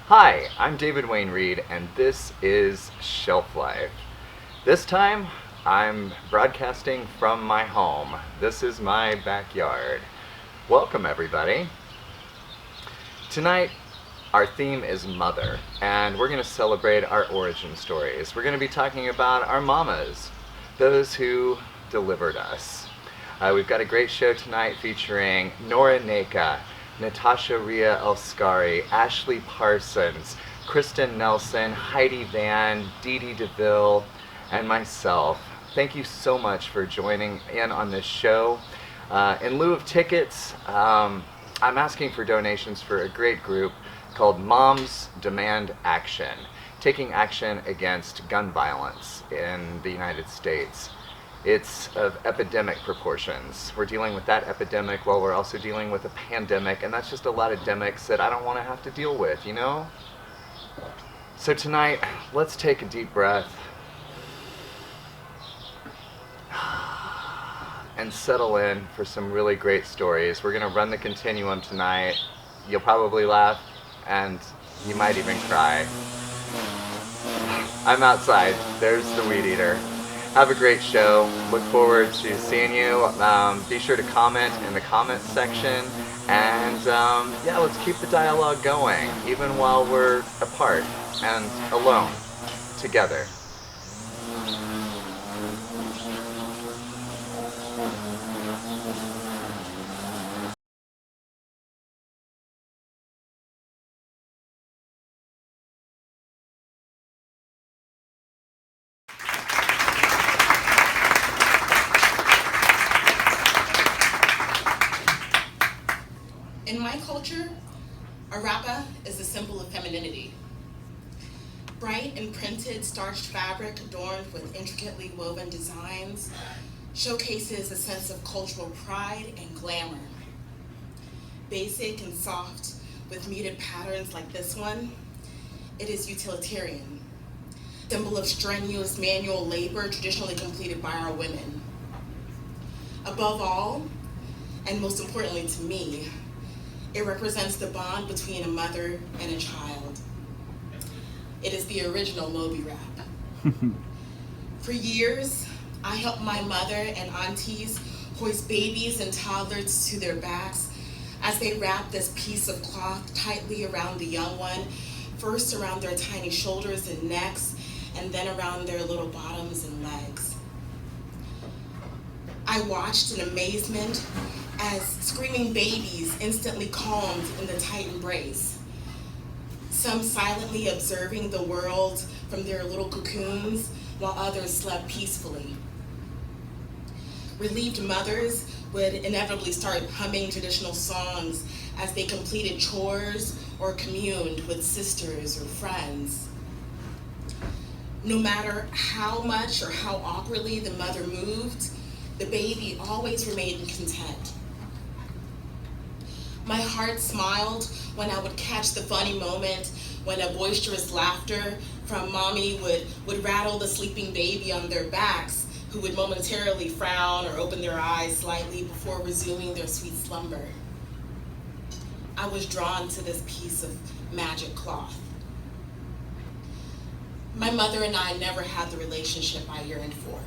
Hi, I'm David Wayne Reed, and this is Shelf Life. This time, I'm broadcasting from my home. This is my backyard. Welcome, everybody. Tonight, our theme is Mother, and we're going to celebrate our origin stories. We're going to be talking about our mamas, those who delivered us. We've got a great show tonight featuring Nora Nneka, Natasha Ria El-Scari, Ashley Parsons, Kristin Nelson, Heidi Deville, and myself. Thank you so much for joining in on this show. In lieu of tickets, I'm asking for donations for a great group called Moms Demand Action, taking action against gun violence in the United States. It's of epidemic proportions. We're dealing with that epidemic while we're also dealing with a pandemic, and that's just a lot of demics that I don't want to have to deal with, you know? So tonight, let's take a deep breath and settle in for some really great stories. We're going to run the continuum tonight. You'll probably laugh, and you might even cry. I'm outside. There's the weed eater. Have a great show. Look forward to seeing you. Be sure to comment in the comments section. And yeah, let's keep the dialogue going, even while we're apart and alone, together. In my culture, a rapa is a symbol of femininity. Bright and printed starched fabric adorned with intricately woven designs showcases a sense of cultural pride and glamour. Basic and soft with muted patterns like this one, it is utilitarian, symbol of strenuous manual labor traditionally completed by our women. Above all, and most importantly to me, it represents the bond between a mother and a child. It is the original Moby wrap. For years, I helped my mother and aunties hoist babies and toddlers to their backs as they wrapped this piece of cloth tightly around the young one, first around their tiny shoulders and necks, and then around their little bottoms and legs. I watched in amazement as screaming babies instantly calmed in the tight embrace, some silently observing the world from their little cocoons while others slept peacefully. Relieved mothers would inevitably start humming traditional songs as they completed chores or communed with sisters or friends. No matter how much or how awkwardly the mother moved, the baby always remained content. My heart smiled when I would catch the funny moment when a boisterous laughter from mommy would rattle the sleeping baby on their backs, who would momentarily frown or open their eyes slightly before resuming their sweet slumber. I was drawn to this piece of magic cloth. My mother and I never had the relationship I yearned for.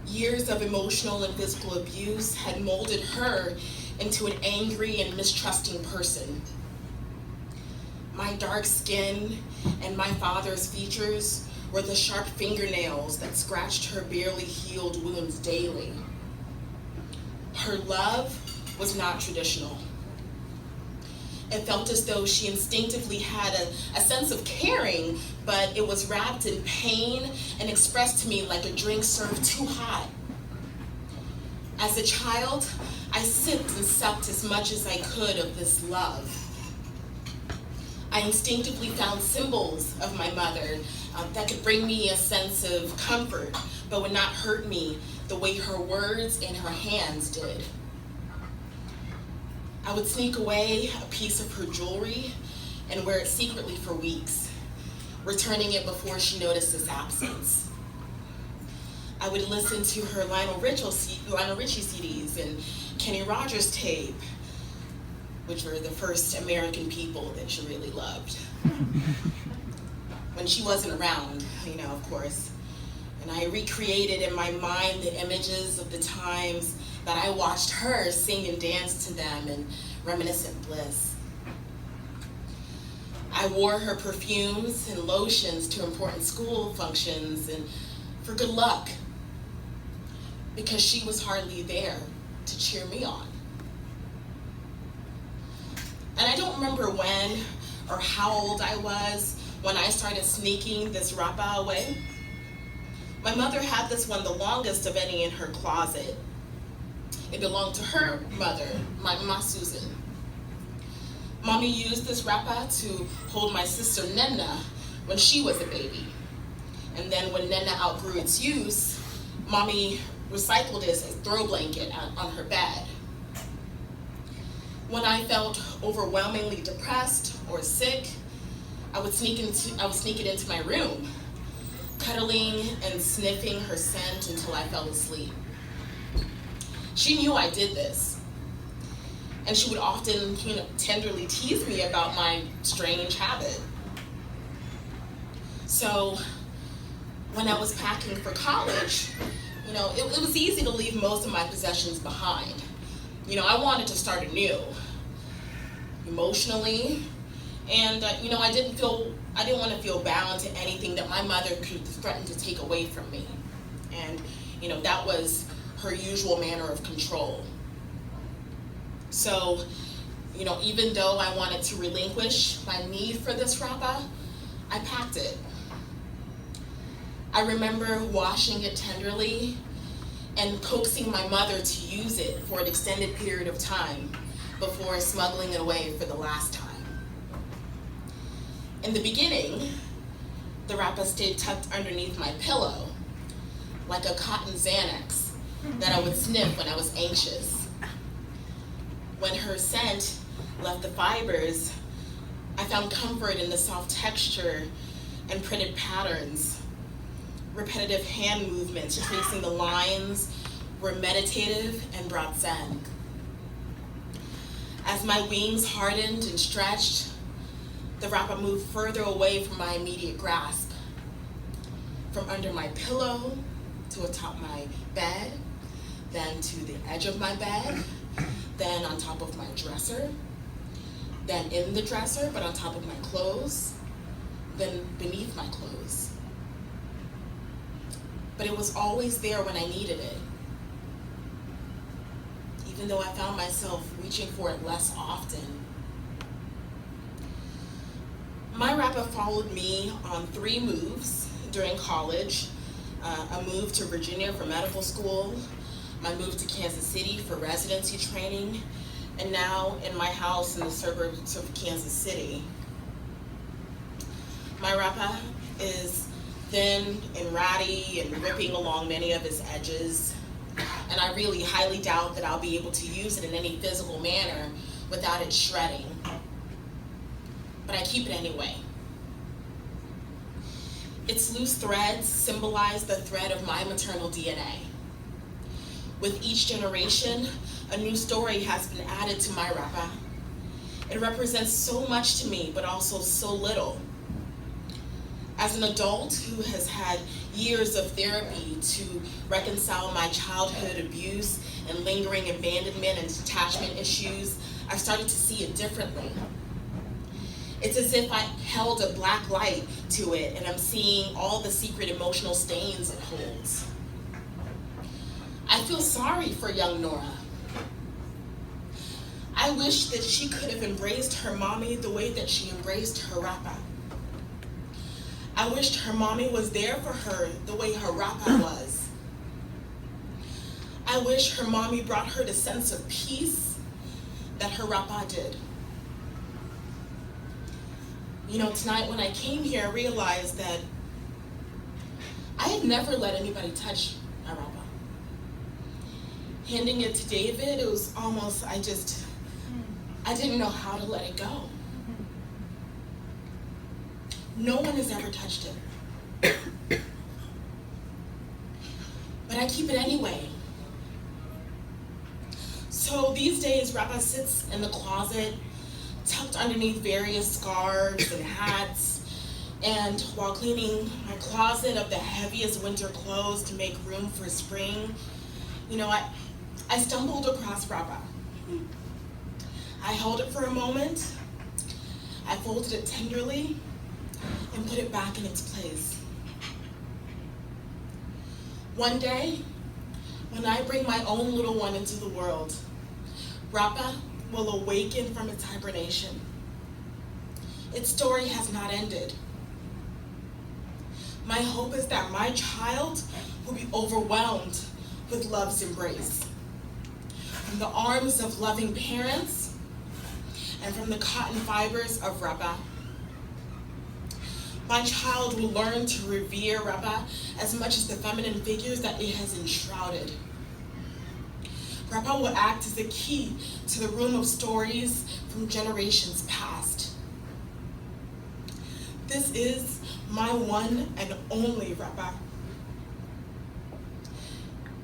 Years of emotional and physical abuse had molded her into an angry and mistrusting person. My dark skin and my father's features were the sharp fingernails that scratched her barely healed wounds daily. Her love was not traditional. It felt as though she instinctively had a sense of caring, but it was wrapped in pain and expressed to me like a drink served too hot. As a child, I sipped and sucked as much as I could of this love. I instinctively found symbols of my mother that could bring me a sense of comfort, but would not hurt me the way her words and her hands did. I would sneak away a piece of her jewelry and wear it secretly for weeks, returning it before she noticed its absence. I would listen to her Lionel Richie CDs and Kenny Rogers tape, which were the first American people that she really loved. When she wasn't around, of course. And I recreated in my mind the images of the times that I watched her sing and dance to them in reminiscent bliss. I wore her perfumes and lotions to important school functions and for good luck, because she was hardly there to cheer me on. And I don't remember when or how old I was when I started sneaking this rapa away. My mother had this one, the longest of any, in her closet. It belonged to her mother, my Mama Susan. Mommy used this rapa to hold my sister Nneka when she was a baby. And then when Nneka outgrew its use, Mommy recycled it as a throw blanket on her bed. When I felt overwhelmingly depressed or sick, I would sneak it into my room, cuddling and sniffing her scent until I fell asleep. She knew I did this, and she would often, tenderly tease me about my strange habit. So when I was packing for college, it was easy to leave most of my possessions behind. I wanted to start anew, emotionally, and I didn't want to feel bound to anything that my mother could threaten to take away from me. And that was her usual manner of control. So, even though I wanted to relinquish my need for this rapa, I packed it. I remember washing it tenderly and coaxing my mother to use it for an extended period of time before smuggling it away for the last time. In the beginning, the rapa stayed tucked underneath my pillow, like a cotton Xanax that I would sniff when I was anxious. When her scent left the fibers, I found comfort in the soft texture and printed patterns. Repetitive hand movements tracing the lines were meditative and brought zen. As my wings hardened and stretched, the rapa moved further away from my immediate grasp, from under my pillow to atop my bed, then to the edge of my bed, then on top of my dresser, then in the dresser but on top of my clothes, then beneath my clothes. But it was always there when I needed it, even though I found myself reaching for it less often. My rapa followed me on 3 moves during college, a move to Virginia for medical school, my move to Kansas City for residency training, and now in my house in the suburbs of Kansas City. My rapa is thin and ratty and ripping along many of its edges, and I really highly doubt that I'll be able to use it in any physical manner without it shredding. But I keep it anyway. Its loose threads symbolize the thread of my maternal DNA. With each generation, a new story has been added to my rapa. It represents so much to me, but also so little. As an adult who has had years of therapy to reconcile my childhood abuse and lingering abandonment and detachment issues, I've started to see it differently. It's as if I held a black light to it and I'm seeing all the secret emotional stains it holds. I feel sorry for young Nora. I wish that she could have embraced her mommy the way that she embraced her rapa. I wished her mommy was there for her the way her rapa was. I wish her mommy brought her the sense of peace that her rapa did. Tonight when I came here, I realized that I had never let anybody touch my rapa. Handing it to David, it was almost, I didn't know how to let it go. No one has ever touched it. But I keep it anyway. So these days, days, Rappa sits in the closet, tucked underneath various scarves and hats, and while cleaning my closet of the heaviest winter clothes to make room for spring, I stumbled across Rappa. I held it for a moment, I folded it tenderly, and put it back in its place. One day, when I bring my own little one into the world, Rappa will awaken from its hibernation. Its story has not ended. My hope is that my child will be overwhelmed with love's embrace. From the arms of loving parents and from the cotton fibers of Rappa. My child will learn to revere Rappa as much as the feminine figures that it has enshrouded. Rappa will act as a key to the room of stories from generations past. This is my one and only Rappa.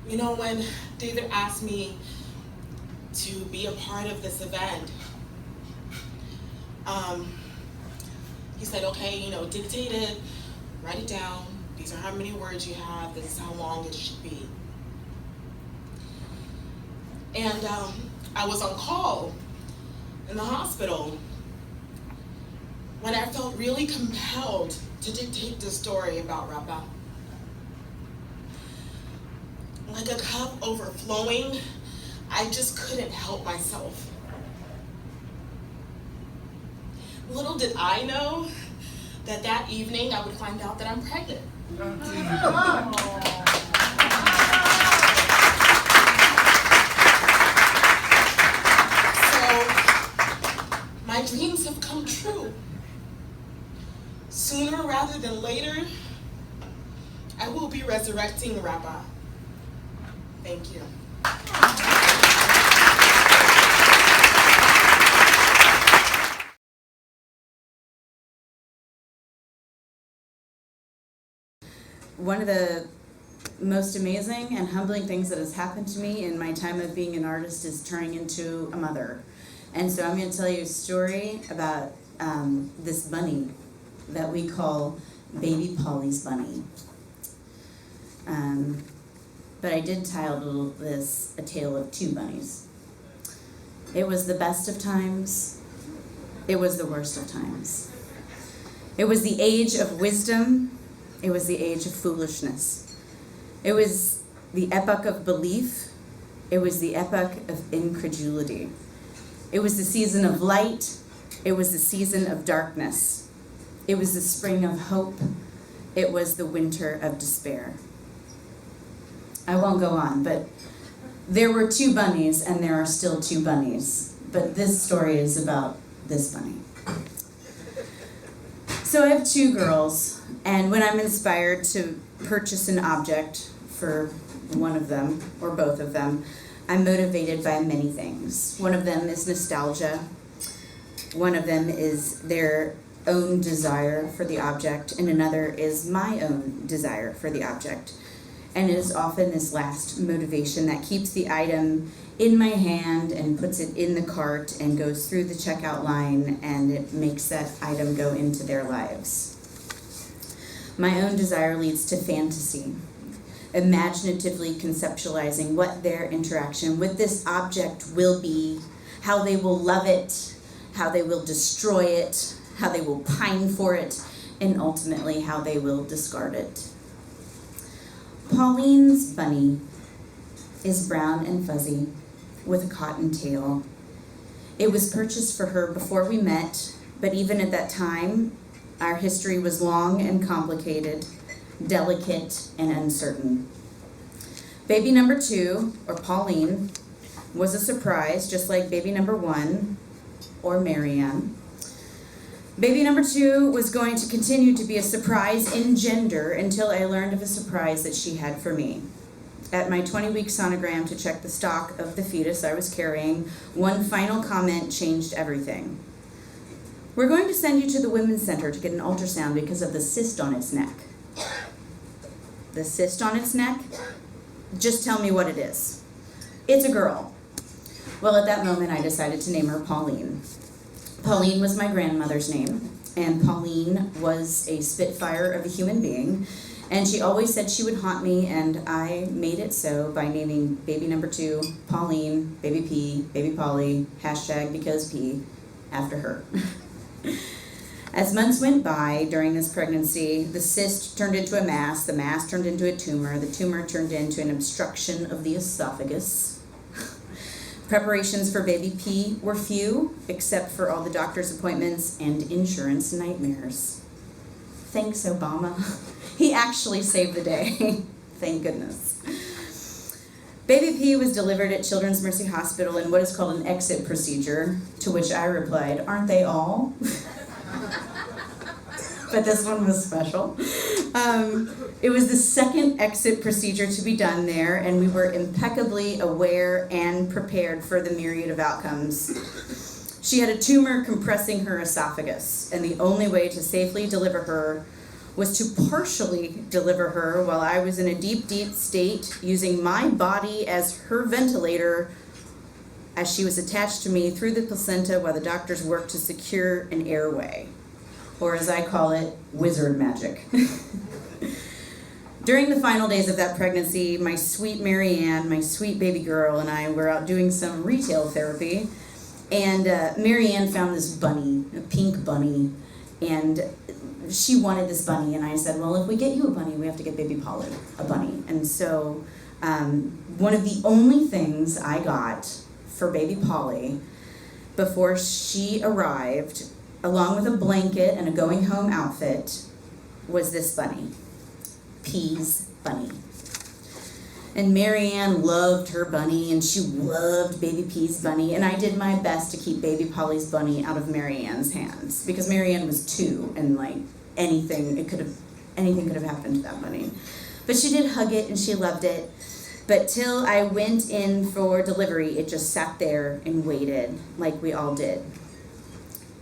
When David asked me to be a part of this event, he said, okay, dictate it, write it down. These are how many words you have. This is how long it should be. And I was on call in the hospital when I felt really compelled to dictate this story about Rappa. Like a cup overflowing, I just couldn't help myself. Little did I know that evening I would find out that I'm pregnant. So my dreams have come true. Sooner rather than later, I will be resurrecting Rappa. Thank you. One of the most amazing and humbling things that has happened to me in my time of being an artist is turning into a mother. And so I'm going to tell you a story about this bunny that we call Baby Polly's bunny. But I did title this A Tale of Two Bunnies. It was the best of times. It was the worst of times. It was the age of wisdom. It was the age of foolishness. It was the epoch of belief. It was the epoch of incredulity. It was the season of light. It was the season of darkness. It was the spring of hope. It was the winter of despair. I won't go on, but there were two bunnies and there are still two bunnies. But this story is about this bunny. So I have two girls, and when I'm inspired to purchase an object for one of them, or both of them, I'm motivated by many things. One of them is nostalgia. One of them is their own desire for the object, and another is my own desire for the object. And it is often this last motivation that keeps the item in my hand and puts it in the cart and goes through the checkout line, and it makes that item go into their lives. My own desire leads to fantasy, imaginatively conceptualizing what their interaction with this object will be, how they will love it, how they will destroy it, how they will pine for it, and ultimately how they will discard it. Pauline's bunny is brown and fuzzy with a cotton tail. It was purchased for her before we met, but even at that time, our history was long and complicated, delicate and uncertain. Baby number 2, or Pauline, was a surprise, just like baby number 1, or Marianne. Baby number 2 was going to continue to be a surprise in gender until I learned of a surprise that she had for me. At my 20-week sonogram to check the stock of the fetus I was carrying, one final comment changed everything. We're going to send you to the Women's Center to get an ultrasound because of the cyst on its neck. The cyst on its neck? Just tell me what it is. It's a girl. Well, at that moment, I decided to name her Pauline. Pauline was my grandmother's name, and Pauline was a spitfire of a human being, and she always said she would haunt me, and I made it so by naming baby number 2 Pauline, baby P, baby Polly, hashtag because P, after her. As months went by during this pregnancy, the cyst turned into a mass, the mass turned into a tumor, the tumor turned into an obstruction of the esophagus. Preparations for baby P were few, except for all the doctor's appointments and insurance nightmares. Thanks, Obama. He actually saved the day. Thank goodness. Baby P was delivered at Children's Mercy Hospital in what is called an exit procedure, to which I replied, "Aren't they all?" But this one was special. It was the second exit procedure to be done there, and we were impeccably aware and prepared for the myriad of outcomes. She had a tumor compressing her esophagus, and the only way to safely deliver her was to partially deliver her while I was in a deep, deep state, using my body as her ventilator as she was attached to me through the placenta while the doctors worked to secure an airway, or as I call it, wizard magic. During the final days of that pregnancy, my sweet Marianne, my sweet baby girl, and I were out doing some retail therapy, and Marianne found this bunny, a pink bunny, and she wanted this bunny, and I said, well, if we get you a bunny, we have to get baby Polly a bunny. And so one of the only things I got for baby Polly before she arrived, along with a blanket and a going home outfit, was this bunny, P's bunny. And Marianne loved her bunny, and she loved baby P's bunny, and I did my best to keep baby Polly's bunny out of Marianne's hands, because Marianne was 2, and like anything could have happened to that bunny. But she did hug it, and she loved it. But till I went in for delivery, it just sat there and waited, like we all did.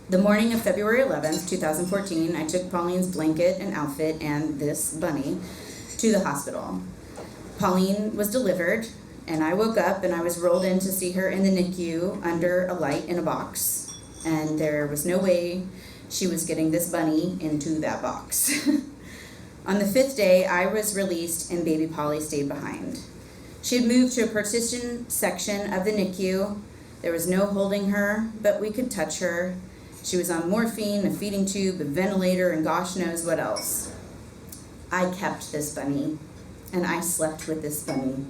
The morning of February 11th, 2014, I took Pauline's blanket and outfit and this bunny to the hospital. Pauline was delivered, and I woke up and I was rolled in to see her in the NICU under a light in a box. And there was no way she was getting this bunny into that box. On the 5th day, I was released and baby Polly stayed behind. She had moved to a partition section of the NICU. There was no holding her, but we could touch her. She was on morphine, a feeding tube, a ventilator, and gosh knows what else. I kept this bunny, and I slept with this bunny.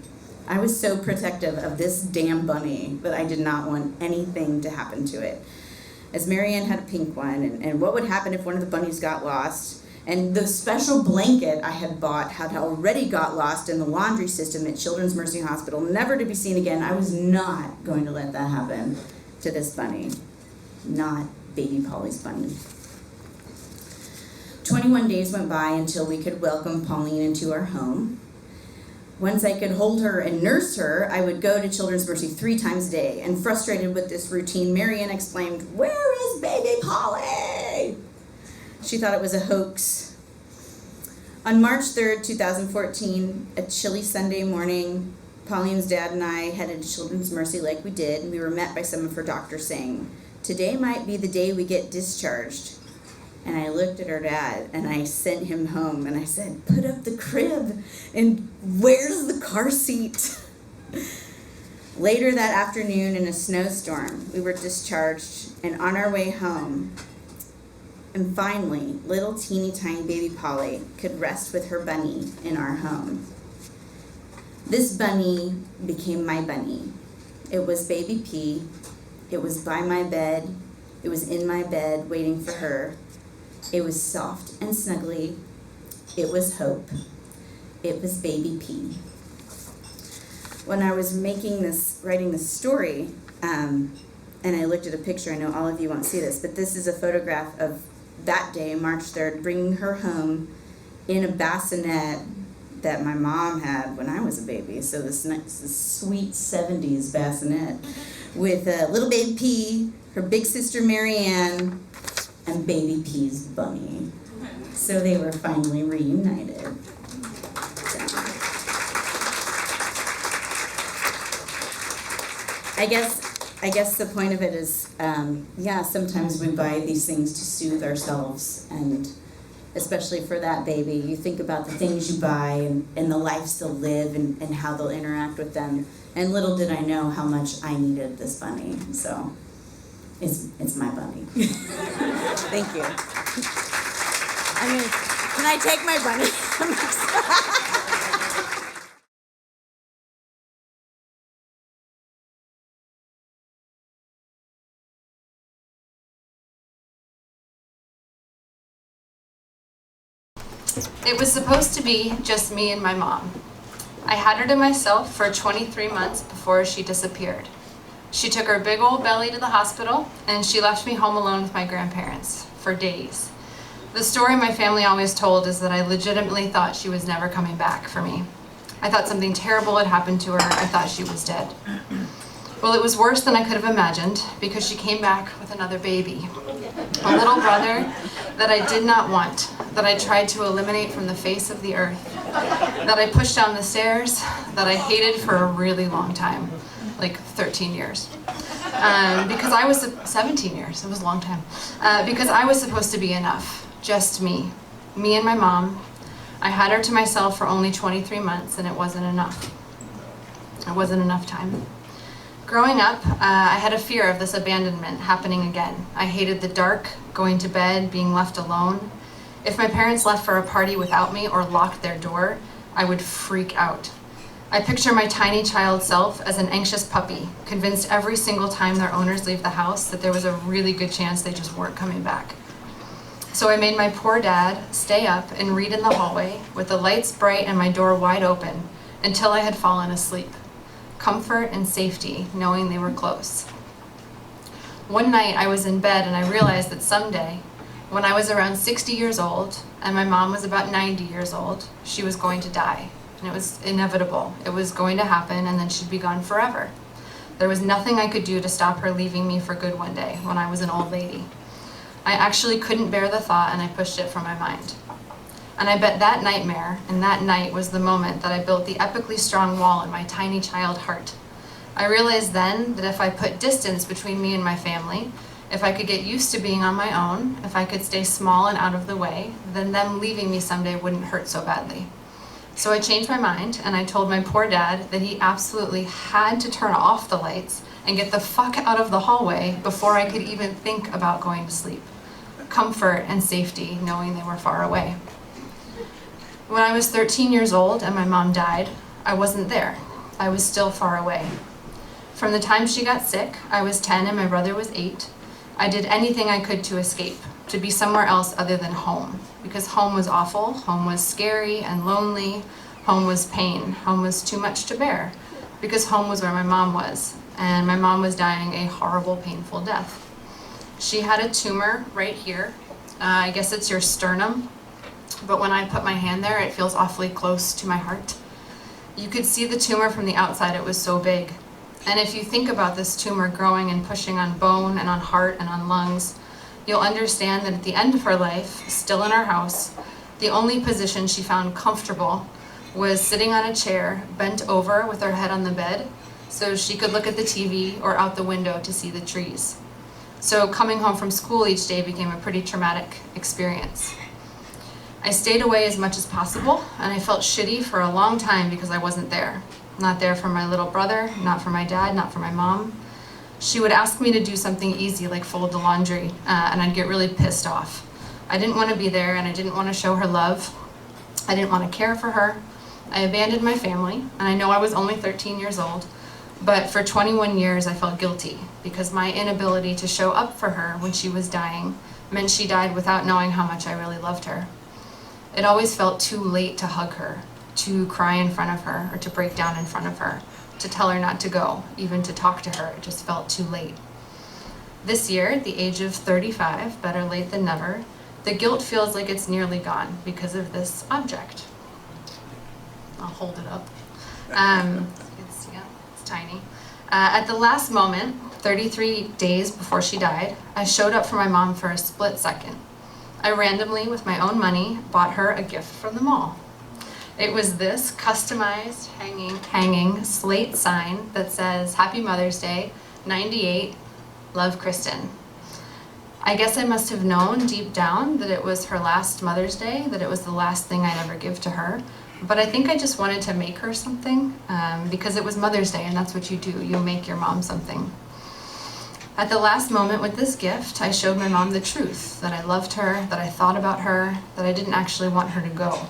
I was so protective of this damn bunny that I did not want anything to happen to it. As Marianne had a pink one, and what would happen if one of the bunnies got lost? And the special blanket I had bought had already got lost in the laundry system at Children's Mercy Hospital, never to be seen again. I was not going to let that happen to this bunny. Not baby Polly's bunny. 21 days went by until we could welcome Pauline into our home. Once I could hold her and nurse her, I would go to Children's Mercy 3 times a day. And frustrated with this routine, Marianne exclaimed, "Where is baby Polly?" She thought it was a hoax. On March 3rd, 2014, a chilly Sunday morning, Pauline's dad and I headed to Children's Mercy like we did, and we were met by some of her doctors saying, "Today might be the day we get discharged." And I looked at her dad, and I sent him home, and I said, "Put up the crib, and where's the car seat?" Later that afternoon, in a snowstorm, we were discharged and on our way home. And finally, little teeny tiny baby Polly could rest with her bunny in our home. This bunny became my bunny. It was baby P. It was by my bed. It was in my bed waiting for her. It was soft and snuggly. It was hope. It was baby P. When I was writing this story, and I looked at a picture, I know all of you won't see this, but this is a photograph of that day, March 3rd, bringing her home in a bassinet that my mom had when I was a baby. So this sweet 70s bassinet with little baby P, her big sister Marianne, and baby P's bunny. So they were finally reunited. So. I guess I guess the point of it is, sometimes we buy these things to soothe ourselves, and especially for that baby, you think about the things you buy and the lives they'll live and how they'll interact with them. And little did I know how much I needed this bunny. So it's my bunny. Thank you. I mean, can I take my bunny? It was supposed to be just me and my mom. I had her to myself for 23 months before she disappeared. She took her big old belly to the hospital, and she left me home alone with my grandparents for days. The story my family always told is that I legitimately thought she was never coming back for me. I thought something terrible had happened to her. I thought she was dead. Well, it was worse than I could have imagined, because she came back with another baby. A little brother that I did not want, that I tried to eliminate from the face of the earth, that I pushed down the stairs, that I hated for a really long time, like 13 years. Because I was 17 years, it was a long time. Because I was supposed to be enough, just me and my mom. I had her to myself for only 23 months, and it wasn't enough. It wasn't enough time. Growing up, I had a fear of this abandonment happening again. I hated the dark, going to bed, being left alone. If my parents left for a party without me or locked their door, I would freak out. I picture my tiny child self as an anxious puppy, convinced every single time their owners leave the house that there was a really good chance they just weren't coming back. So I made my poor dad stay up and read in the hallway with the lights bright and my door wide open until I had fallen asleep. Comfort and safety, knowing they were close. One night I was in bed and I realized that someday, when I was around 60 years old and my mom was about 90 years old, she was going to die. And it was inevitable. It was going to happen, and then she'd be gone forever. There was nothing I could do to stop her leaving me for good one day when I was an old lady. I actually couldn't bear the thought, and I pushed it from my mind. And I bet that nightmare and that night was the moment that I built the epically strong wall in my tiny child heart. I realized then that if I put distance between me and my family, if I could get used to being on my own, if I could stay small and out of the way, then them leaving me someday wouldn't hurt so badly. So I changed my mind, and I told my poor dad that he absolutely had to turn off the lights and get the fuck out of the hallway before I could even think about going to sleep. Comfort and safety, knowing they were far away. When I was 13 years old and my mom died, I wasn't there. I was still far away. From the time she got sick, I was 10 and my brother was 8. I did anything I could to escape, to be somewhere else other than home. Because home was awful, home was scary and lonely, home was pain, home was too much to bear. Because home was where my mom was, and my mom was dying a horrible, painful death. She had a tumor right here. I guess it's your sternum. But when I put my hand there, it feels awfully close to my heart. You could see the tumor from the outside, it was so big. And if you think about this tumor growing and pushing on bone and on heart and on lungs, you'll understand that at the end of her life, still in our house, the only position she found comfortable was sitting on a chair, bent over with her head on the bed, so she could look at the TV or out the window to see the trees. So coming home from school each day became a pretty traumatic experience. I stayed away as much as possible, and I felt shitty for a long time because I wasn't there. Not there for my little brother, not for my dad, not for my mom. She would ask me to do something easy like fold the laundry, and I'd get really pissed off. I didn't want to be there, and I didn't want to show her love. I didn't want to care for her. I abandoned my family, and I know I was only 13 years old, but for 21 years I felt guilty because my inability to show up for her when she was dying meant she died without knowing how much I really loved her. It always felt too late to hug her, to cry in front of her, or to break down in front of her, to tell her not to go, even to talk to her. It just felt too late. This year, at the age of 35, better late than never, the guilt feels like it's nearly gone because of this object. I'll hold it up. It's tiny. At the last moment, 33 days before she died, I showed up for my mom for a split second. I randomly, with my own money, bought her a gift from the mall. It was this customized hanging slate sign that says, "Happy Mother's Day, 98, love Kristin. I guess I must have known deep down that it was her last Mother's Day, that it was the last thing I'd ever give to her. But I think I just wanted to make her something because it was Mother's Day, and that's what you do. You make your mom something. At the last moment with this gift, I showed my mom the truth, that I loved her, that I thought about her, that I didn't actually want her to go.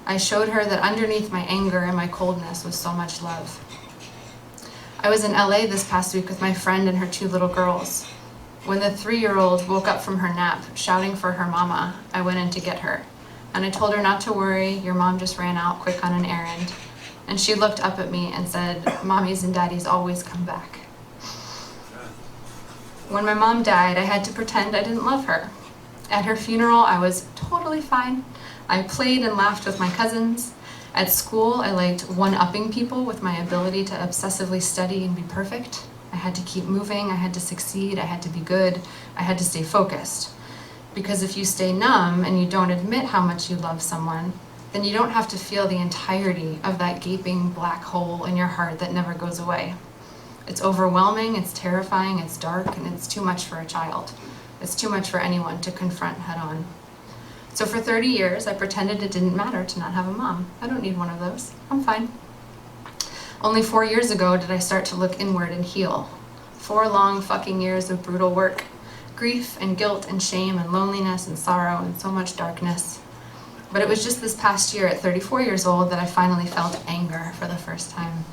I showed her that underneath my anger and my coldness was so much love. I was in LA this past week with my friend and her 2 little girls. When the 3-year-old woke up from her nap, shouting for her mama, I went in to get her. And I told her not to worry, your mom just ran out quick on an errand. And she looked up at me and said, Mommies and Daddies always come back. When my mom died, I had to pretend I didn't love her. At her funeral, I was totally fine. I played and laughed with my cousins. At school, I liked one-upping people with my ability to obsessively study and be perfect. I had to keep moving, I had to succeed, I had to be good, I had to stay focused. Because if you stay numb and you don't admit how much you love someone, then you don't have to feel the entirety of that gaping black hole in your heart that never goes away. It's overwhelming, it's terrifying, it's dark, and it's too much for a child. It's too much for anyone to confront head on. So for 30 years, I pretended it didn't matter to not have a mom. I don't need one of those. I'm fine. Only 4 years ago did I start to look inward and heal. 4 long fucking years of brutal work. Grief and guilt and shame and loneliness and sorrow and so much darkness. But it was just this past year at 34 years old that I finally felt anger for the first time.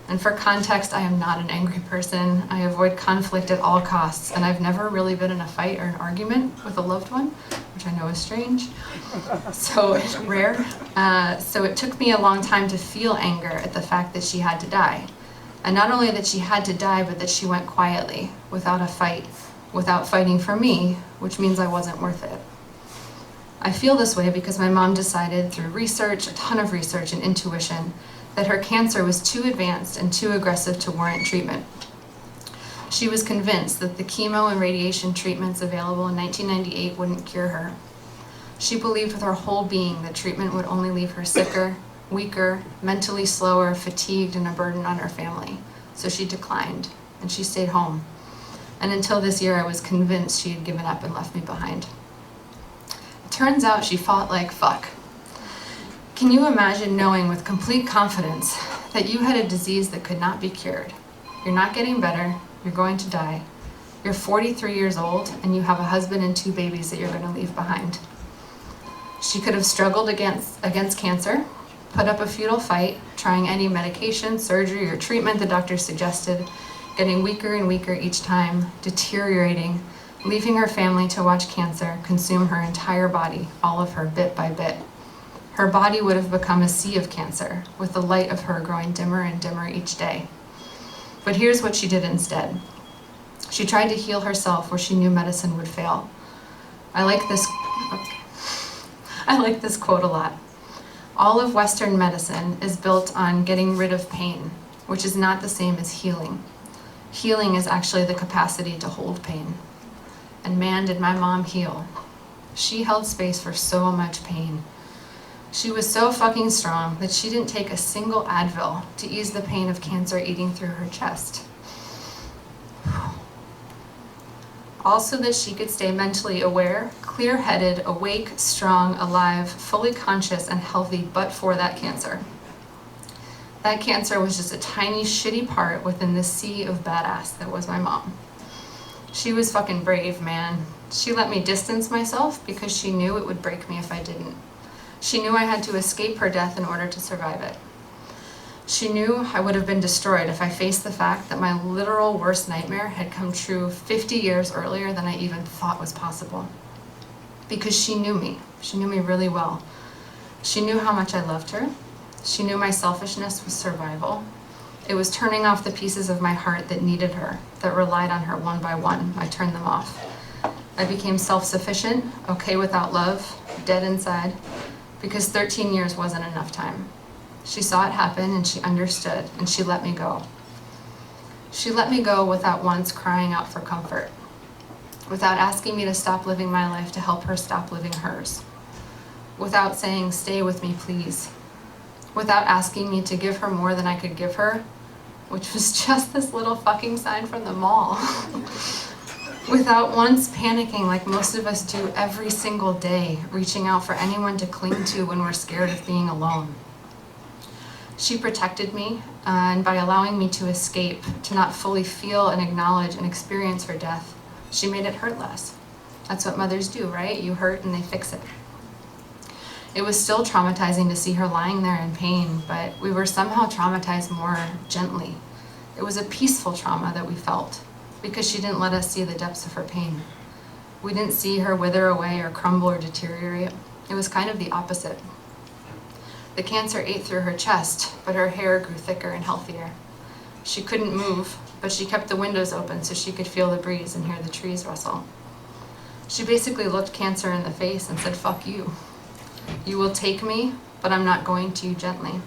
And for context, I am not an angry person. I avoid conflict at all costs, and I've never really been in a fight or an argument with a loved one, which I know is strange. So it's rare. So it took me a long time to feel anger at the fact that she had to die. And not only that she had to die, but that she went quietly, without a fight, without fighting for me, which means I wasn't worth it. I feel this way because my mom decided through research, a ton of research and intuition, that her cancer was too advanced and too aggressive to warrant treatment. She was convinced that the chemo and radiation treatments available in 1998 wouldn't cure her. She believed with her whole being that treatment would only leave her sicker, weaker, mentally slower, fatigued, and a burden on her family. So she declined, and she stayed home. And until this year, I was convinced she had given up and left me behind. It turns out she fought like fuck. Can you imagine knowing with complete confidence that you had a disease that could not be cured? You're not getting better, you're going to die. You're 43 years old and you have a husband and 2 babies that you're going to leave behind. She could have struggled against cancer, put up a futile fight, trying any medication, surgery, or treatment the doctor suggested, getting weaker and weaker each time, deteriorating, leaving her family to watch cancer consume her entire body, all of her bit by bit. Her body would have become a sea of cancer, with the light of her growing dimmer and dimmer each day. But here's what she did instead. She tried to heal herself where she knew medicine would fail. I like this quote a lot. All of Western medicine is built on getting rid of pain, which is not the same as healing. Healing is actually the capacity to hold pain. And man, did my mom heal. She held space for so much pain. She was so fucking strong that she didn't take a single Advil to ease the pain of cancer eating through her chest. Also that she could stay mentally aware, clear-headed, awake, strong, alive, fully conscious, and healthy but for that cancer. That cancer was just a tiny, shitty part within the sea of badass that was my mom. She was fucking brave, man. She let me distance myself because she knew it would break me if I didn't. She knew I had to escape her death in order to survive it. She knew I would have been destroyed if I faced the fact that my literal worst nightmare had come true 50 years earlier than I even thought was possible. Because she knew me. She knew me really well. She knew how much I loved her. She knew my selfishness was survival. It was turning off the pieces of my heart that needed her, that relied on her one by one. I turned them off. I became self-sufficient, okay without love, dead inside, because 13 years wasn't enough time. She saw it happen and she understood and she let me go. She let me go without once crying out for comfort, without asking me to stop living my life to help her stop living hers, without saying, "Stay with me, please," without asking me to give her more than I could give her, which was just this little fucking sign from the mall. Without once panicking like most of us do every single day, reaching out for anyone to cling to when we're scared of being alone. She protected me, and by allowing me to escape, to not fully feel and acknowledge and experience her death, she made it hurt less. That's what mothers do, right? You hurt and they fix it. It was still traumatizing to see her lying there in pain, but we were somehow traumatized more gently. It was a peaceful trauma that we felt, because she didn't let us see the depths of her pain. We didn't see her wither away or crumble or deteriorate. It was kind of the opposite. The cancer ate through her chest, but her hair grew thicker and healthier. She couldn't move, but she kept the windows open so she could feel the breeze and hear the trees rustle. She basically looked cancer in the face and said, "Fuck you. You will take me, but I'm not going to you gently.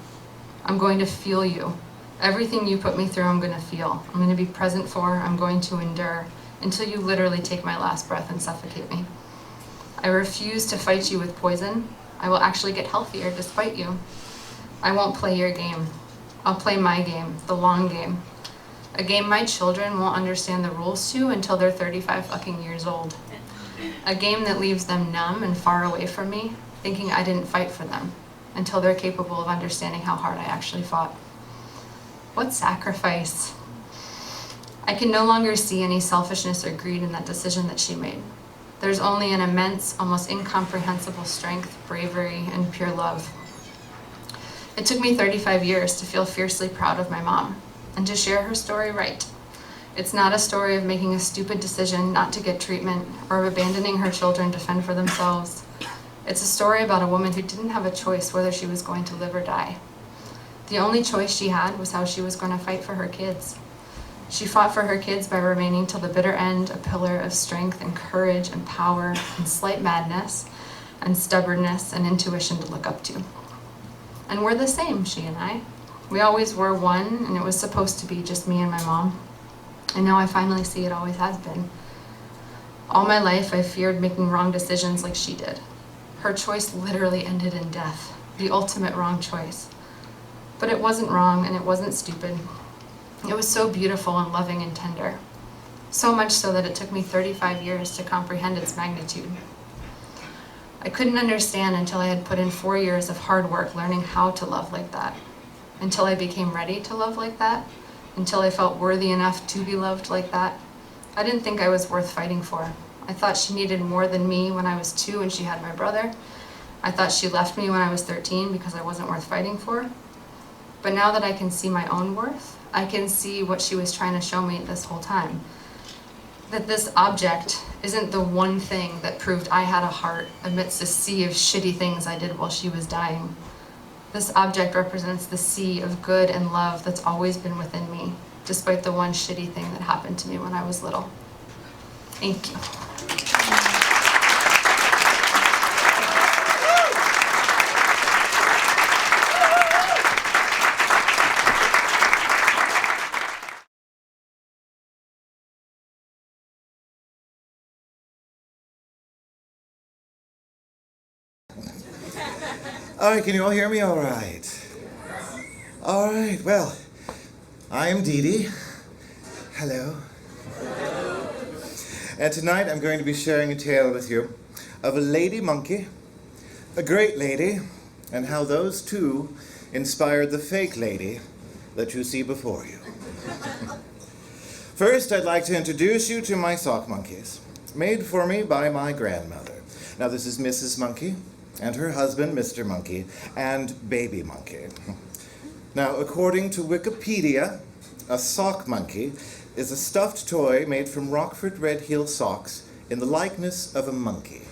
I'm going to feel you. Everything you put me through, I'm going to feel. I'm going to be present for, I'm going to endure, until you literally take my last breath and suffocate me. I refuse to fight you with poison. I will actually get healthier despite you. I won't play your game. I'll play my game, the long game. A game my children won't understand the rules to until they're 35 fucking years old. A game that leaves them numb and far away from me, thinking I didn't fight for them, until they're capable of understanding how hard I actually fought." What sacrifice? I can no longer see any selfishness or greed in that decision that she made. There's only an immense, almost incomprehensible strength, bravery, and pure love. It took me 35 years to feel fiercely proud of my mom, and to share her story right. It's not a story of making a stupid decision not to get treatment, or of abandoning her children to fend for themselves. It's a story about a woman who didn't have a choice whether she was going to live or die. The only choice she had was how she was going to fight for her kids. She fought for her kids by remaining till the bitter end a pillar of strength and courage and power and slight madness and stubbornness and intuition to look up to. And we're the same, she and I. We always were one, and it was supposed to be just me and my mom. And now I finally see it always has been. All my life I feared making wrong decisions like she did. Her choice literally ended in death, the ultimate wrong choice. But it wasn't wrong, and it wasn't stupid. It was so beautiful and loving and tender. So much so that it took me 35 years to comprehend its magnitude. I couldn't understand until I had put in 4 years of hard work learning how to love like that. Until I became ready to love like that. Until I felt worthy enough to be loved like that. I didn't think I was worth fighting for. I thought she needed more than me when I was 2 and she had my brother. I thought she left me when I was 13 because I wasn't worth fighting for. But now that I can see my own worth, I can see what she was trying to show me this whole time. That this object isn't the one thing that proved I had a heart amidst a sea of shitty things I did while she was dying. This object represents the sea of good and love that's always been within me, despite the one shitty thing that happened to me when I was little. Thank you. All right, can you all hear me all right? All right, well, I am Dee Dee. Hello. And tonight I'm going to be sharing a tale with you of a lady monkey, a great lady, and how those two inspired the fake lady that you see before you. First, I'd like to introduce you to my sock monkeys, made for me by my grandmother. Now, this is Mrs. Monkey, and her husband, Mr. Monkey, and Baby Monkey. Now, according to Wikipedia, a sock monkey is a stuffed toy made from Rockford Red Heel socks in the likeness of a monkey.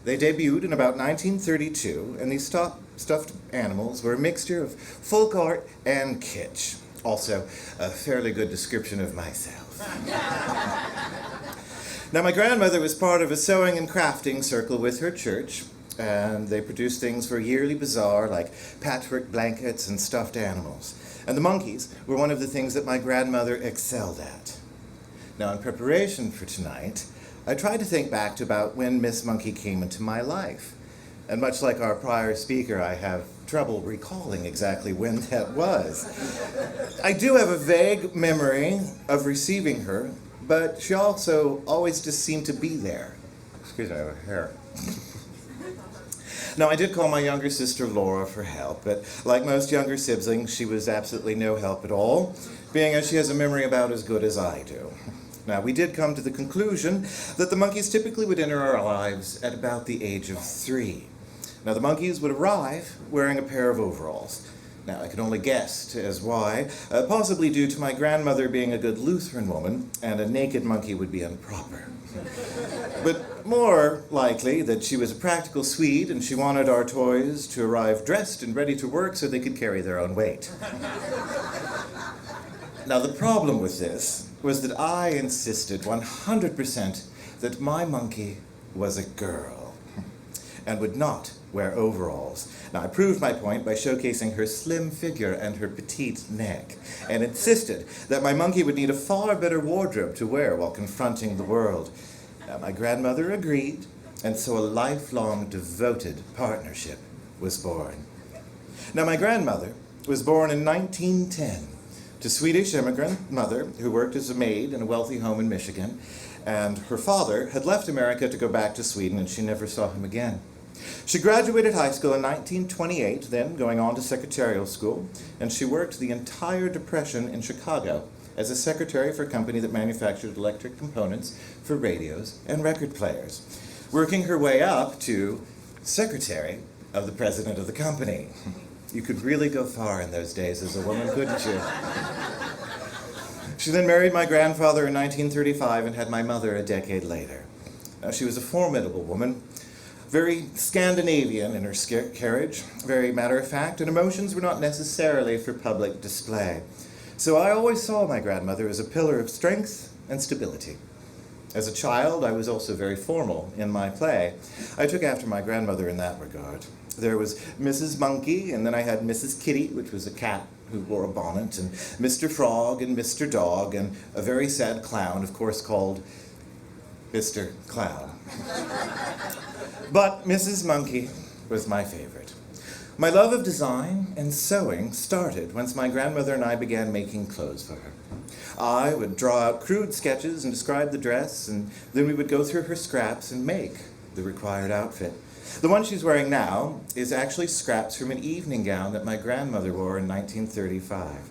They debuted in about 1932, and these stuffed animals were a mixture of folk art and kitsch. Also, a fairly good description of myself. Now, my grandmother was part of a sewing and crafting circle with her church, and they produced things for a yearly bazaar like patchwork blankets and stuffed animals. And the monkeys were one of the things that my grandmother excelled at. Now, in preparation for tonight, I tried to think back to about when Miss Monkey came into my life. And much like our prior speaker, I have trouble recalling exactly when that was. I do have a vague memory of receiving her, but she also always just seemed to be there. Excuse me, I have a hair. Now, I did call my younger sister Laura for help, but like most younger siblings, she was absolutely no help at all, being as she has a memory about as good as I do. Now, we did come to the conclusion that the monkeys typically would enter our lives at about the age of 3. Now, the monkeys would arrive wearing a pair of overalls. Now, I can only guess as why, possibly due to my grandmother being a good Lutheran woman, and a naked monkey would be improper. But more likely that she was a practical Swede and she wanted our toys to arrive dressed and ready to work so they could carry their own weight. Now, the problem with this was that I insisted 100% that my monkey was a girl and would not wear overalls. Now, I proved my point by showcasing her slim figure and her petite neck, and insisted that my monkey would need a far better wardrobe to wear while confronting the world. Now, my grandmother agreed, and so a lifelong devoted partnership was born. Now, my grandmother was born in 1910 to Swedish immigrant mother who worked as a maid in a wealthy home in Michigan, and her father had left America to go back to Sweden, and she never saw him again. She graduated high school in 1928, then going on to secretarial school, and she worked the entire Depression in Chicago as a secretary for a company that manufactured electric components for radios and record players, working her way up to secretary of the president of the company. You could really go far in those days as a woman, couldn't you? She then married my grandfather in 1935 and had my mother a decade later. Now, she was a formidable woman, very Scandinavian in her carriage, very matter-of-fact, and emotions were not necessarily for public display. So I always saw my grandmother as a pillar of strength and stability. As a child, I was also very formal in my play. I took after my grandmother in that regard. There was Mrs. Monkey, and then I had Mrs. Kitty, which was a cat who wore a bonnet, and Mr. Frog and Mr. Dog, and a very sad clown, of course, called Mr. Clown. But Mrs. Monkey was my favorite. My love of design and sewing started once my grandmother and I began making clothes for her. I would draw out crude sketches and describe the dress, and then we would go through her scraps and make the required outfit. The one she's wearing now is actually scraps from an evening gown that my grandmother wore in 1935.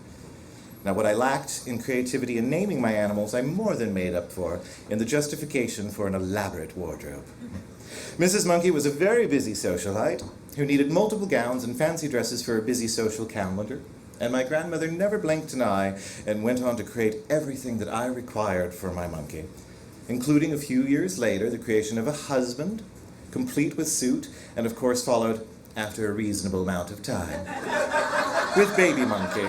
Now, what I lacked in creativity in naming my animals, I more than made up for in the justification for an elaborate wardrobe. Mrs. Monkey was a very busy socialite who needed multiple gowns and fancy dresses for a busy social calendar, and my grandmother never blinked an eye and went on to create everything that I required for my monkey, including a few years later the creation of a husband, complete with suit, and of course followed after a reasonable amount of time, with baby monkey.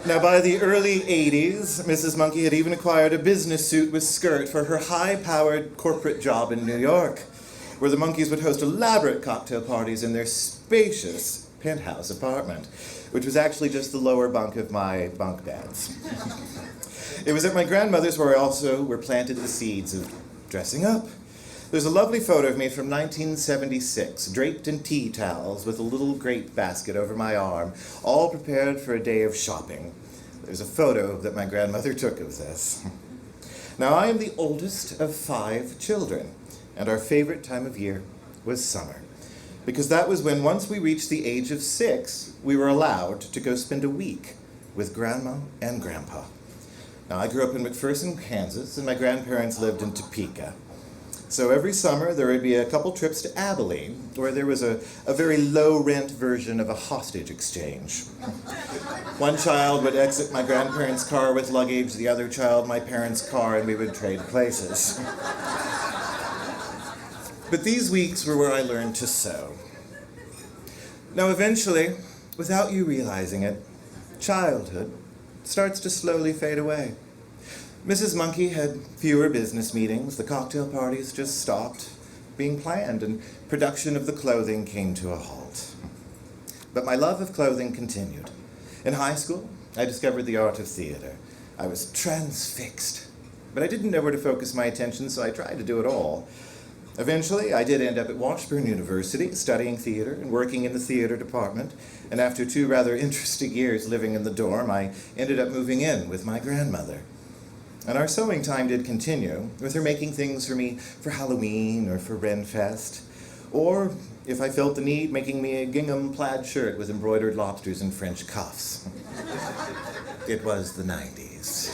Now, by the early 80s, Mrs. Monkey had even acquired a business suit with skirt for her high-powered corporate job in New York, where the monkeys would host elaborate cocktail parties in their spacious penthouse apartment, which was actually just the lower bunk of my bunk beds. It was at my grandmother's where I also were planted the seeds of dressing up. There's a lovely photo of me from 1976, draped in tea towels with a little grape basket over my arm, all prepared for a day of shopping. There's a photo that my grandmother took of this. Now, I am the oldest of 5 children, and our favorite time of year was summer, because that was when, once we reached the age of 6, we were allowed to go spend a week with Grandma and Grandpa. Now, I grew up in McPherson, Kansas, and my grandparents lived in Topeka. So every summer, there would be a couple trips to Abilene, where there was a very low-rent version of a hostage exchange. One child would exit my grandparents' car with luggage, the other child my parents' car, and we would trade places. But these weeks were where I learned to sew. Now, eventually, without you realizing it, childhood starts to slowly fade away. Mrs. Monkey had fewer business meetings, the cocktail parties just stopped being planned, and production of the clothing came to a halt. But my love of clothing continued. In high school, I discovered the art of theater. I was transfixed, but I didn't know where to focus my attention, so I tried to do it all. Eventually, I did end up at Washburn University, studying theater and working in the theater department. And after 2 rather interesting years living in the dorm, I ended up moving in with my grandmother. And our sewing time did continue, with her making things for me for Halloween or for Renfest. Or, if I felt the need, making me a gingham plaid shirt with embroidered lobsters and French cuffs. It was the 90s.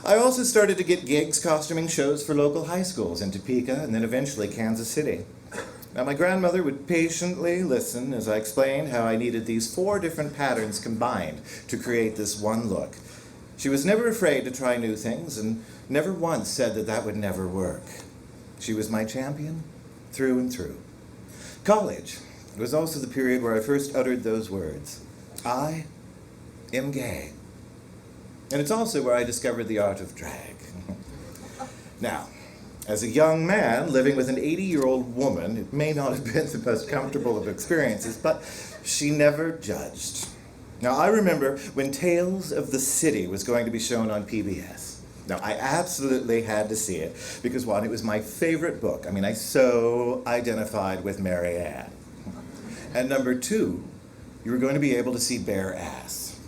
I also started to get gigs costuming shows for local high schools in Topeka and then eventually Kansas City. Now, my grandmother would patiently listen as I explained how I needed these 4 different patterns combined to create this one look. She was never afraid to try new things and never once said that that would never work. She was my champion through and through. College was also the period where I first uttered those words. I am gay. And it's also where I discovered the art of drag. Now, as a young man living with an 80-year-old woman, it may not have been the most comfortable of experiences, but she never judged. Now, I remember when Tales of the City was going to be shown on PBS. Now, I absolutely had to see it because, one, it was my favorite book. I mean, I so identified with Mary Ann. And number 2, you were going to be able to see bare ass.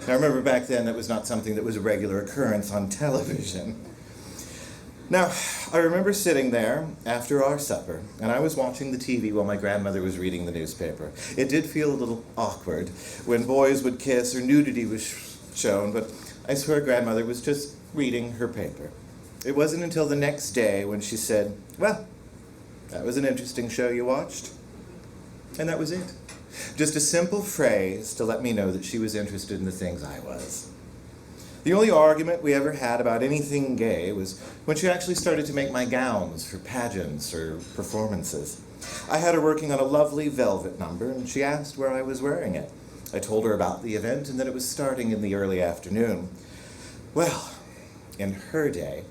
Now, I remember back then that was not something that was a regular occurrence on television. Now, I remember sitting there after our supper, and I was watching the TV while my grandmother was reading the newspaper. It did feel a little awkward when boys would kiss or nudity was shown, but I swear grandmother was just reading her paper. It wasn't until the next day when she said, "Well, that was an interesting show you watched." And that was it. Just a simple phrase to let me know that she was interested in the things I was. The only argument we ever had about anything gay was when she actually started to make my gowns for pageants or performances. I had her working on a lovely velvet number, and she asked where I was wearing it. I told her about the event and that it was starting in the early afternoon. Well, in her day,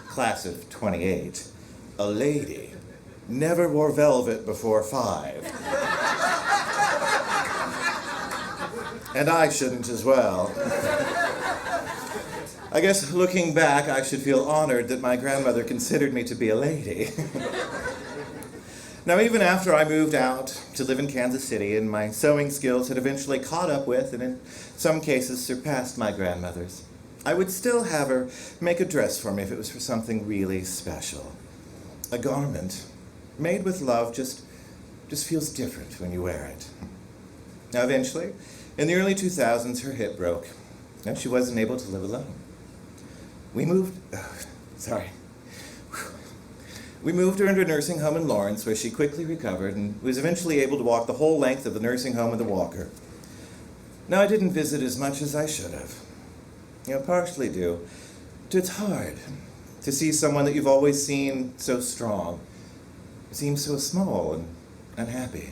class of 28, a lady never wore velvet before 5. And I shouldn't as well. I guess looking back, I should feel honored that my grandmother considered me to be a lady. Now, even after I moved out to live in Kansas City, and my sewing skills had eventually caught up with, and in some cases surpassed my grandmother's, I would still have her make a dress for me if it was for something really special. A garment made with love just feels different when you wear it. Now, eventually, in the early 2000s, her hip broke, and she wasn't able to live alone. We moved her into a nursing home in Lawrence, where she quickly recovered and was eventually able to walk the whole length of the nursing home with a walker. Now, I didn't visit as much as I should have. Partially due to it's hard to see someone that you've always seen so strong seem so small and unhappy.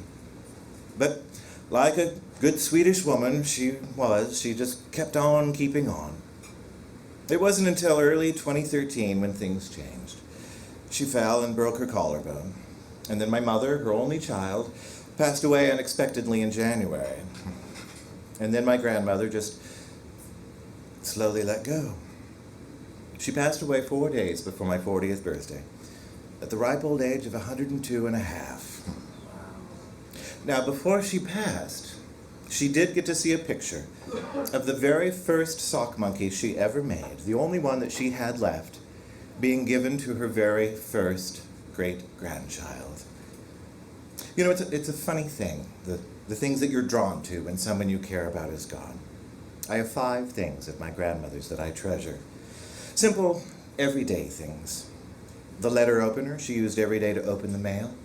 But like a good Swedish woman she just kept on keeping on. It wasn't until early 2013 when things changed. She fell and broke her collarbone. And then my mother, her only child, passed away unexpectedly in January. And then my grandmother just slowly let go. She passed away 4 days before my 40th birthday, at the ripe old age of 102 and a half. Now, before she passed, she did get to see a picture of the very first sock monkey she ever made, the only one that she had left, being given to her very first great-grandchild. It's a funny thing, the things that you're drawn to when someone you care about is gone. I have 5 things at my grandmother's that I treasure. Simple, everyday things. The letter opener she used every day to open the mail.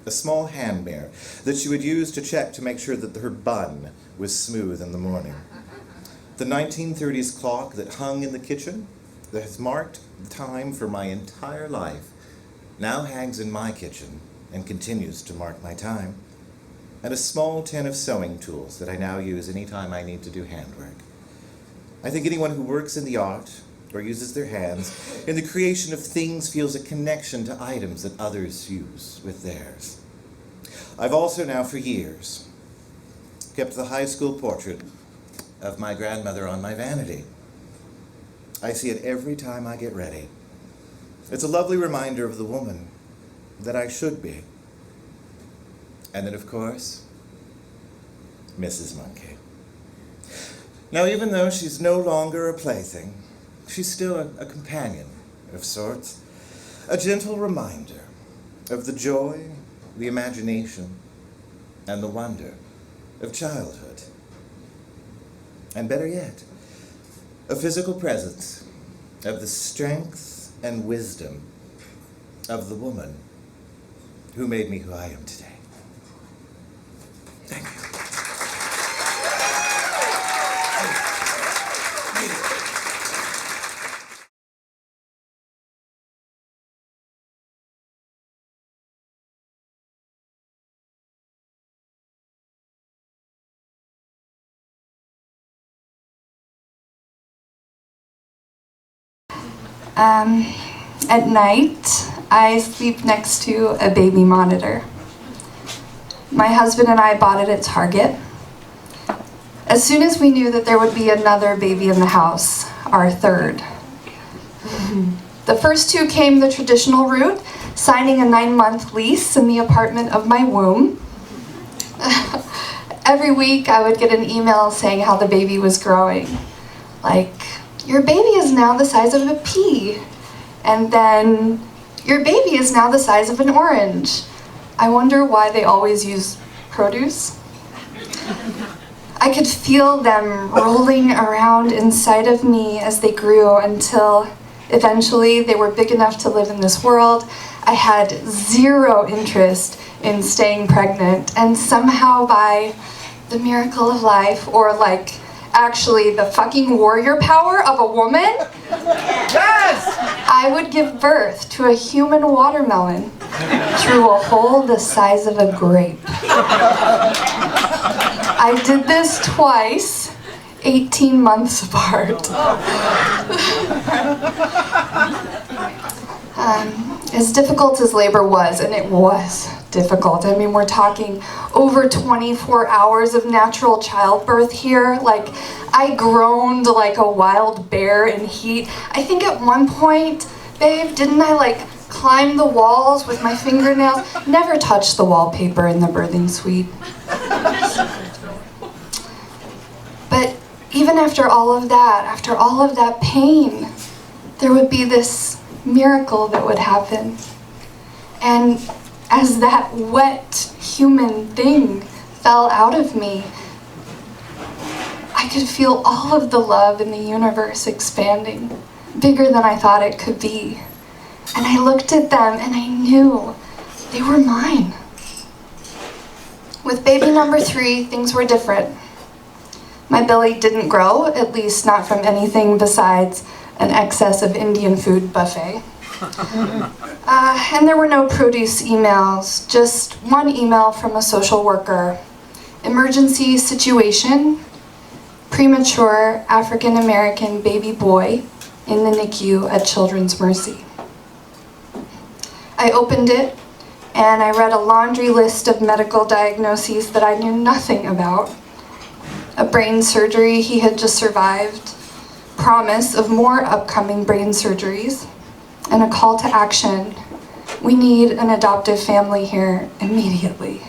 A small hand mirror that she would use to check to make sure that her bun was smooth in the morning. The 1930s clock that hung in the kitchen that has marked the time for my entire life now hangs in my kitchen and continues to mark my time. And a small tin of sewing tools that I now use anytime I need to do handwork. I think anyone who works in the art or uses their hands in the creation of things feels a connection to items that others use with theirs. I've also now for years kept the high school portrait of my grandmother on my vanity. I see it every time I get ready. It's a lovely reminder of the woman that I should be. And then, of course, Mrs. Monkey. Now, even though she's no longer a plaything, she's still a companion of sorts, a gentle reminder of the joy, the imagination, and the wonder of childhood. And better yet, a physical presence of the strength and wisdom of the woman who made me who I am today. Thank you. At night, I sleep next to a baby monitor. My husband and I bought it at Target. As soon as we knew that there would be another baby in the house, our third. The first two came the traditional route, signing a 9-month lease in the apartment of my womb. Every week I would get an email saying how the baby was growing. Like, your baby is now the size of a pea. And then, your baby is now the size of an orange. I wonder why they always use produce. I could feel them rolling around inside of me as they grew until eventually they were big enough to live in this world. I had zero interest in staying pregnant, and somehow by the miracle of life, or like actually the fucking warrior power of a woman, yes! I would give birth to a human watermelon through a hole the size of a grape. I did this twice, 18 months apart. As difficult as labor was, and it was difficult. I mean, we're talking over 24 hours of natural childbirth here. Like, I groaned like a wild bear in heat. I think at one point, babe, didn't I like climb the walls with my fingernails? Never touch the wallpaper in the birthing suite. But even after all of that pain, there would be this miracle that would happen. And as that wet human thing fell out of me, I could feel all of the love in the universe expanding, bigger than I thought it could be. And I looked at them and I knew they were mine. With baby number 3, things were different. My belly didn't grow, at least not from anything besides an excess of Indian food buffet. And there were no produce emails, just one email from a social worker. Emergency situation, premature African American baby boy in the NICU at Children's Mercy. I opened it and I read a laundry list of medical diagnoses that I knew nothing about. A brain surgery he had just survived, promise of more upcoming brain surgeries, and a call to action. We need an adoptive family here immediately.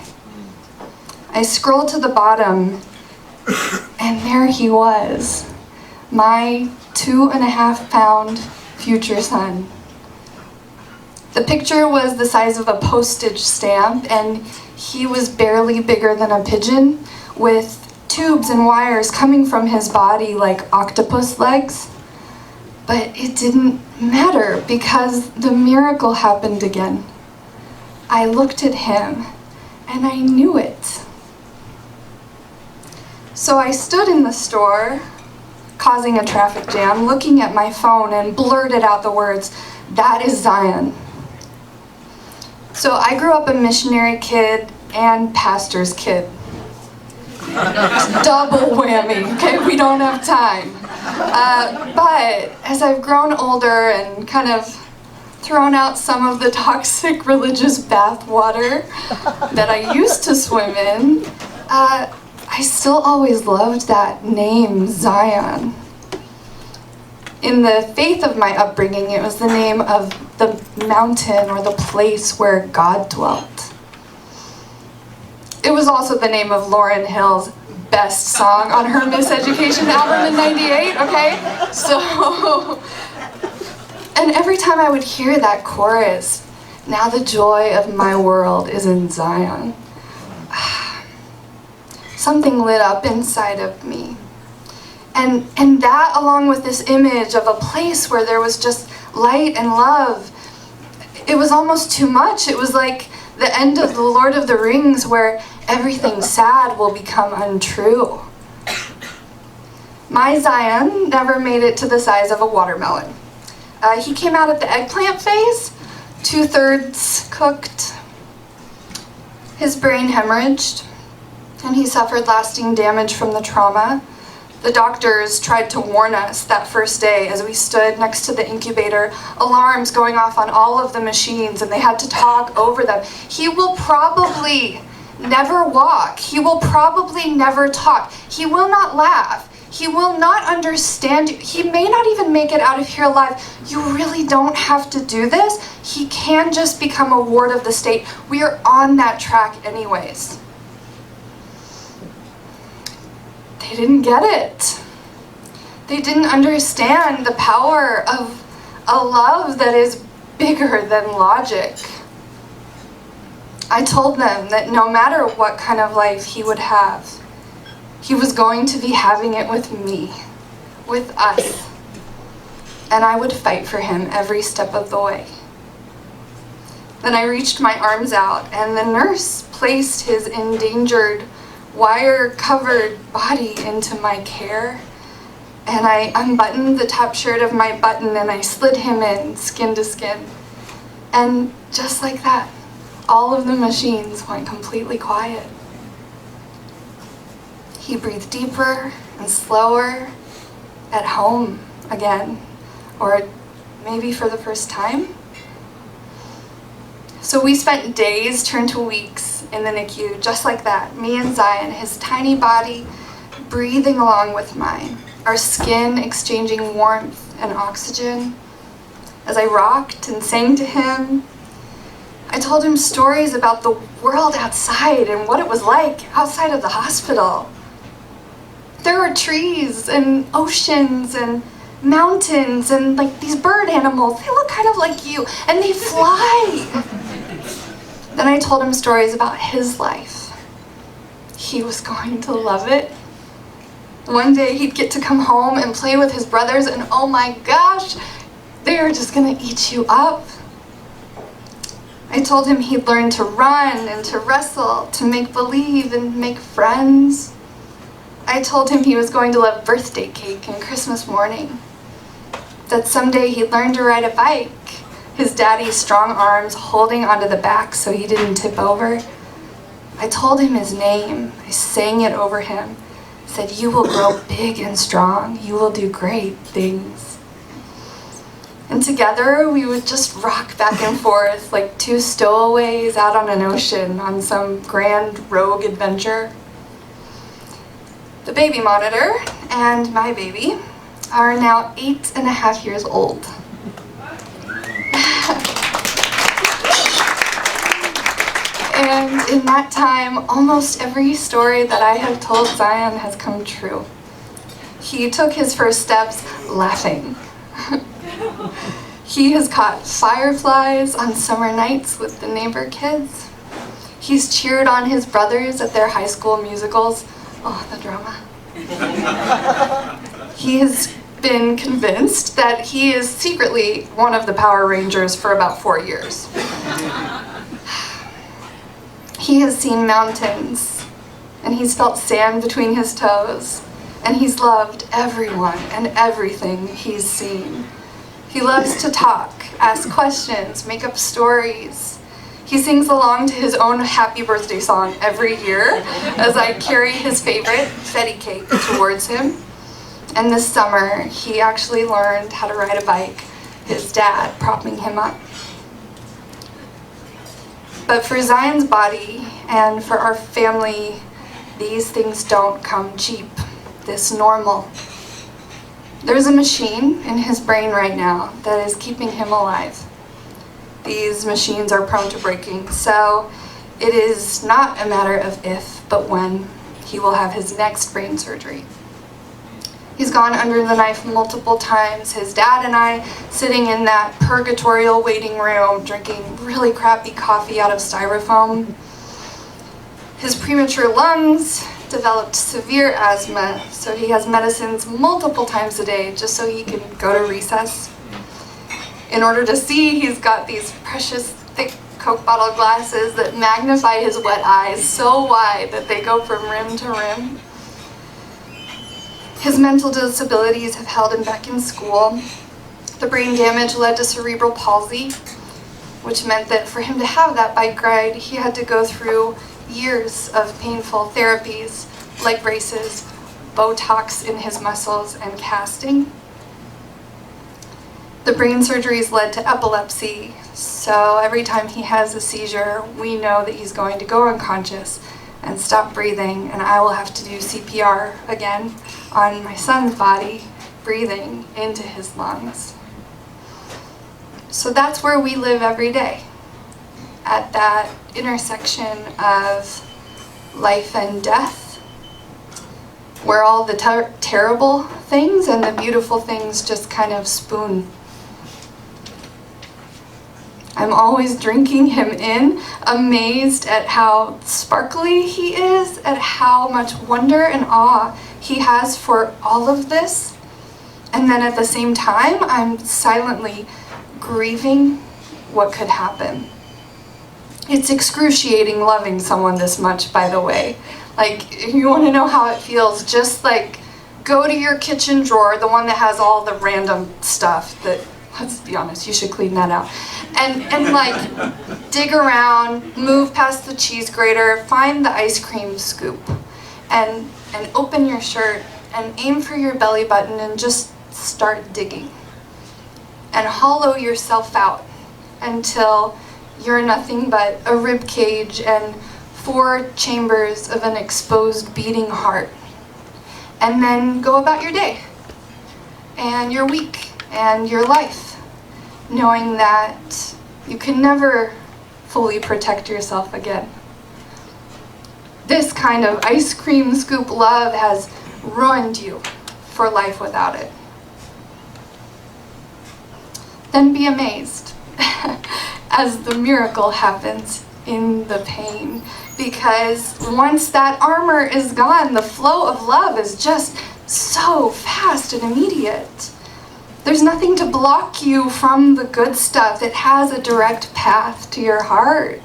I scrolled to the bottom, and there he was, my 2.5-pound future son. The picture was the size of a postage stamp, and he was barely bigger than a pigeon, with tubes and wires coming from his body like octopus legs. But it didn't matter because the miracle happened again. I looked at him and I knew it. So I stood in the store, causing a traffic jam, looking at my phone and blurted out the words, "That is Zion." So I grew up a missionary kid and pastor's kid. Double whammy, okay? We don't have time. But as I've grown older and kind of thrown out some of the toxic religious bathwater that I used to swim in, I still always loved that name, Zion. In the faith of my upbringing, it was the name of the mountain or the place where God dwelt. It was also the name of Lauryn Hill's best song on her Miseducation album in '98, okay? So, and every time I would hear that chorus, now the joy of my world is in Zion, something lit up inside of me. And that, along with this image of a place where there was just light and love, it was almost too much. It was like the end of The Lord of the Rings, where everything sad will become untrue. My Zion never made it to the size of a watermelon. He came out at the eggplant phase, 2/3 cooked. His brain hemorrhaged, and he suffered lasting damage from the trauma. The doctors tried to warn us that first day as we stood next to the incubator, alarms going off on all of the machines, and they had to talk over them. He will probably never walk. He will probably never talk. He will not laugh. He will not understand you. He may not even make it out of here alive. You really don't have to do this. He can just become a ward of the state. We are on that track anyways. They didn't get it. They didn't understand the power of a love that is bigger than logic. I told them that no matter what kind of life he would have, he was going to be having it with me, with us, and I would fight for him every step of the way. Then I reached my arms out, and the nurse placed his endangered, wire-covered body into my care, and I unbuttoned the top shirt of my button and I slid him in skin to skin. And just like that, all of the machines went completely quiet. He breathed deeper and slower, at home again, or maybe for the first time. So we spent days turned to weeks in the NICU, just like that, me and Zion, his tiny body breathing along with mine, our skin exchanging warmth and oxygen. As I rocked and sang to him, I told him stories about the world outside and what it was like outside of the hospital. There are trees and oceans and mountains and like these bird animals. They look kind of like you and they fly. Then I told him stories about his life. He was going to love it. One day he'd get to come home and play with his brothers, and oh my gosh, they are just gonna eat you up. I told him he'd learn to run and to wrestle, to make believe and make friends. I told him he was going to love birthday cake and Christmas morning. That someday he'd learn to ride a bike, his daddy's strong arms holding onto the back so he didn't tip over. I told him his name. I sang it over him. Said, "You will grow big and strong. You will do great things." And together we would just rock back and forth like two stowaways out on an ocean on some grand rogue adventure. The baby monitor and my baby are now 8.5 years old. And in that time, almost every story that I have told Zion has come true. He took his first steps laughing. He has caught fireflies on summer nights with the neighbor kids. He's cheered on his brothers at their high school musicals. Oh, the drama. He has been convinced that he is secretly one of the Power Rangers for about 4 years. He has seen mountains, and he's felt sand between his toes, and he's loved everyone and everything he's seen. He loves to talk, ask questions, make up stories. He sings along to his own happy birthday song every year as I carry his favorite fetty cake towards him. And this summer, he actually learned how to ride a bike, his dad propping him up. But for Zion's body and for our family, these things don't come cheap. This normal. There's a machine in his brain right now that is keeping him alive. These machines are prone to breaking, so it is not a matter of if, but when he will have his next brain surgery. He's gone under the knife multiple times. His dad and I sitting in that purgatorial waiting room, drinking really crappy coffee out of styrofoam. His premature lungs developed severe asthma, so he has medicines multiple times a day just so he can go to recess. In order to see, he's got these precious thick Coke bottle glasses that magnify his wet eyes so wide that they go from rim to rim. His mental disabilities have held him back in school. The brain damage led to cerebral palsy, which meant that for him to have that bike ride, he had to go through years of painful therapies like braces, Botox in his muscles, and casting. The brain surgeries led to epilepsy, so every time he has a seizure, we know that he's going to go unconscious and stop breathing, and I will have to do CPR again on my son's body, breathing into his lungs. So that's where we live every day, at that intersection of life and death, where all the terrible things and the beautiful things just kind of spoon. I'm always drinking him in, amazed at how sparkly he is, at how much wonder and awe he has for all of this. And then at the same time, I'm silently grieving what could happen. It's excruciating loving someone this much, by the way. Like, if you want to know how it feels, just like go to your kitchen drawer, the one that has all the random stuff that, let's be honest, you should clean that out. And like dig around, move past the cheese grater, find the ice cream scoop, and open your shirt and aim for your belly button and just start digging. And hollow yourself out until you're nothing but a rib cage and 4 chambers of an exposed beating heart. And then go about your day and your week and your life, knowing that you can never fully protect yourself again. This kind of ice cream scoop love has ruined you for life without it. Then be amazed as the miracle happens in the pain, because once that armor is gone, the flow of love is just so fast and immediate. There's nothing to block you from the good stuff. It has a direct path to your heart.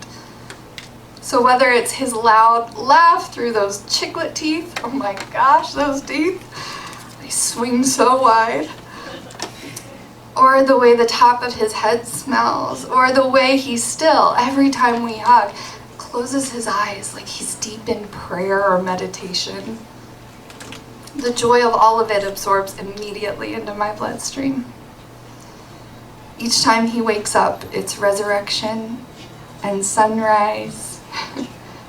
So whether it's his loud laugh through those chiclet teeth, oh my gosh, those teeth, they swing so wide, or the way the top of his head smells, or the way he still, every time we hug, closes his eyes like he's deep in prayer or meditation. The joy of all of it absorbs immediately into my bloodstream. Each time he wakes up, it's resurrection and sunrise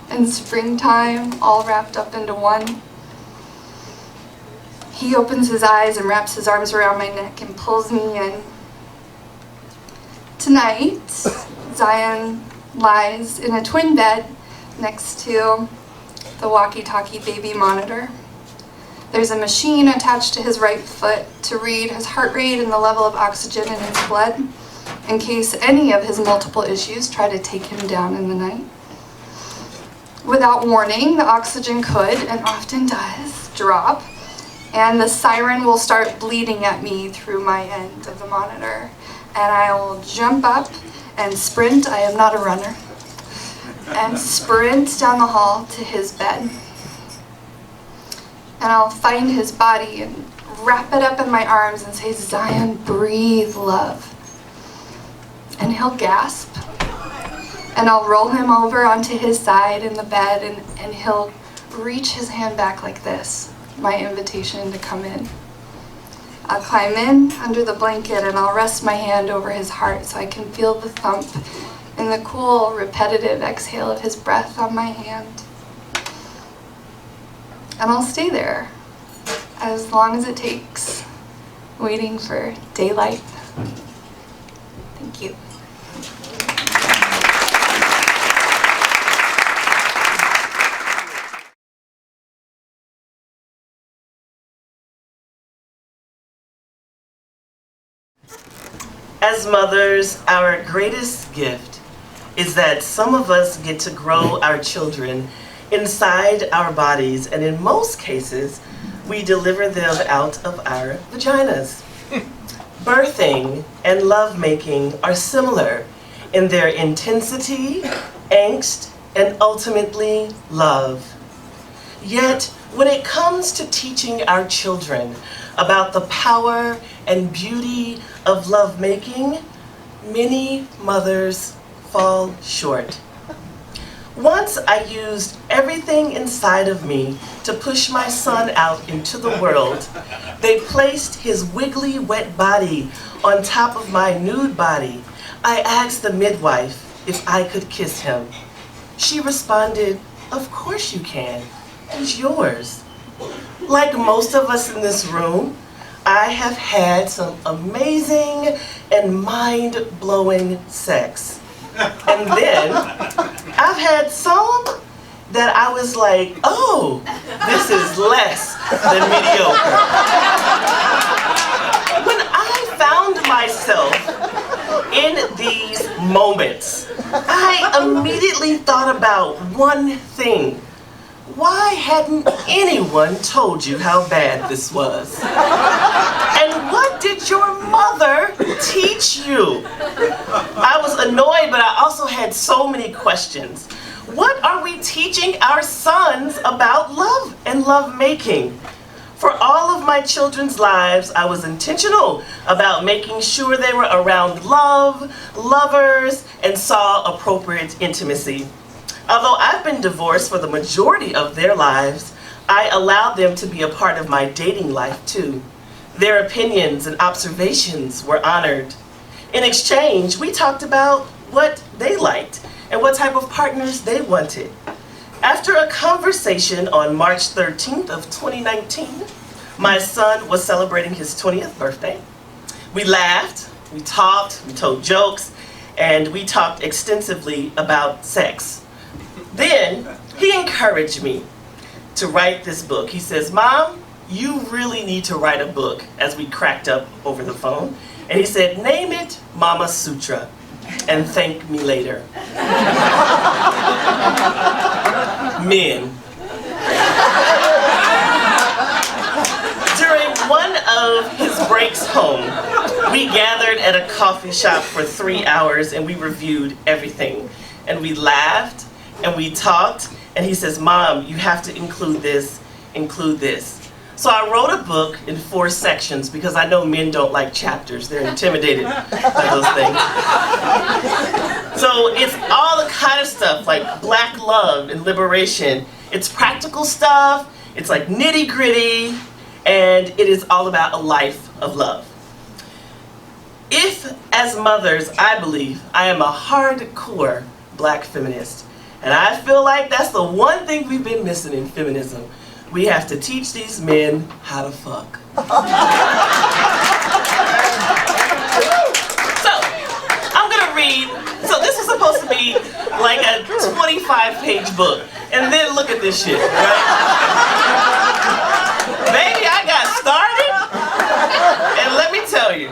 and springtime all wrapped up into one. He opens his eyes and wraps his arms around my neck and pulls me in. Tonight, Zion lies in a twin bed next to the walkie-talkie baby monitor. There's a machine attached to his right foot to read his heart rate and the level of oxygen in his blood, in case any of his multiple issues try to take him down in the night. Without warning, the oxygen could, and often does, drop, and the siren will start bleeding at me through my end of the monitor. And I will jump up and sprint, I am not a runner, and sprint down the hall to his bed. And I'll find his body and wrap it up in my arms and say, "Zion, breathe, love." And he'll gasp. And I'll roll him over onto his side in the bed, and he'll reach his hand back like this, my invitation to come in. I'll climb in under the blanket and I'll rest my hand over his heart so I can feel the thump and the cool, repetitive exhale of his breath on my hand. And I'll stay there as long as it takes waiting for daylight. Thank you. As mothers, our greatest gift is that some of us get to grow our children inside our bodies, and in most cases, we deliver them out of our vaginas. Birthing and lovemaking are similar in their intensity, angst, and ultimately love. Yet, when it comes to teaching our children about the power and beauty of lovemaking, many mothers fall short. Once I used everything inside of me to push my son out into the world. They placed his wiggly, wet body on top of my nude body. I asked the midwife if I could kiss him. She responded, "Of course you can. He's yours." Like most of us in this room, I have had some amazing and mind-blowing sex. And then I've had some that I was like, oh, this is less than mediocre. When I found myself in these moments, I immediately thought about one thing. Why hadn't anyone told you how bad this was? And what did your mother teach you? I was annoyed, but I also had so many questions. What are we teaching our sons about love and lovemaking? For all of my children's lives, I was intentional about making sure they were around love, lovers, and saw appropriate intimacy. Although I've been divorced for the majority of their lives, I allowed them to be a part of my dating life too. Their opinions and observations were honored. In exchange, we talked about what they liked and what type of partners they wanted. After a conversation on March 13th of 2019, my son was celebrating his 20th birthday. We laughed, we talked, we told jokes, and we talked extensively about sex. Then he encouraged me to write this book. He says, "Mom, you really need to write a book," as we cracked up over the phone. And he said, "Name it Mama Sutra and thank me later." Men. During one of his breaks home, we gathered at a coffee shop for 3 hours and we reviewed everything. And we laughed and we talked, and he says, "Mom, you have to include this, include this." So I wrote a book in 4 sections because I know men don't like chapters. They're intimidated by those things. So it's all the kind of stuff like Black love and liberation. It's practical stuff, it's like nitty gritty, and it is all about a life of love. If, as mothers, I believe I am a hardcore Black feminist, and I feel like that's the one thing we've been missing in feminism. We have to teach these men how to fuck. So, I'm gonna read, so this is supposed to be like a 25-page book. And then look at this shit, right? Baby, I got started, and let me tell you.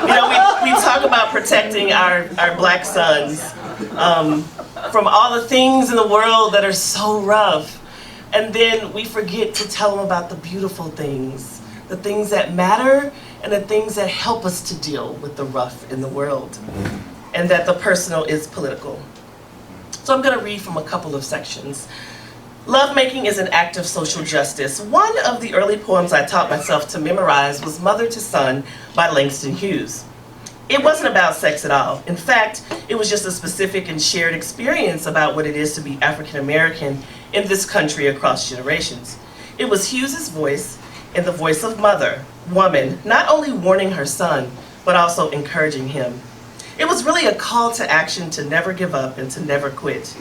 You know, we talk about protecting our Black sons from all the things in the world that are so rough. And then we forget to tell them about the beautiful things, the things that matter, and the things that help us to deal with the rough in the world. And that the personal is political. So I'm gonna read from a couple of sections. Lovemaking is an act of social justice. One of the early poems I taught myself to memorize was Mother to Son by Langston Hughes. It wasn't about sex at all. In fact, it was just a specific and shared experience about what it is to be African American in this country across generations. It was Hughes's voice and the voice of mother, woman, not only warning her son, but also encouraging him. It was really a call to action to never give up and to never quit.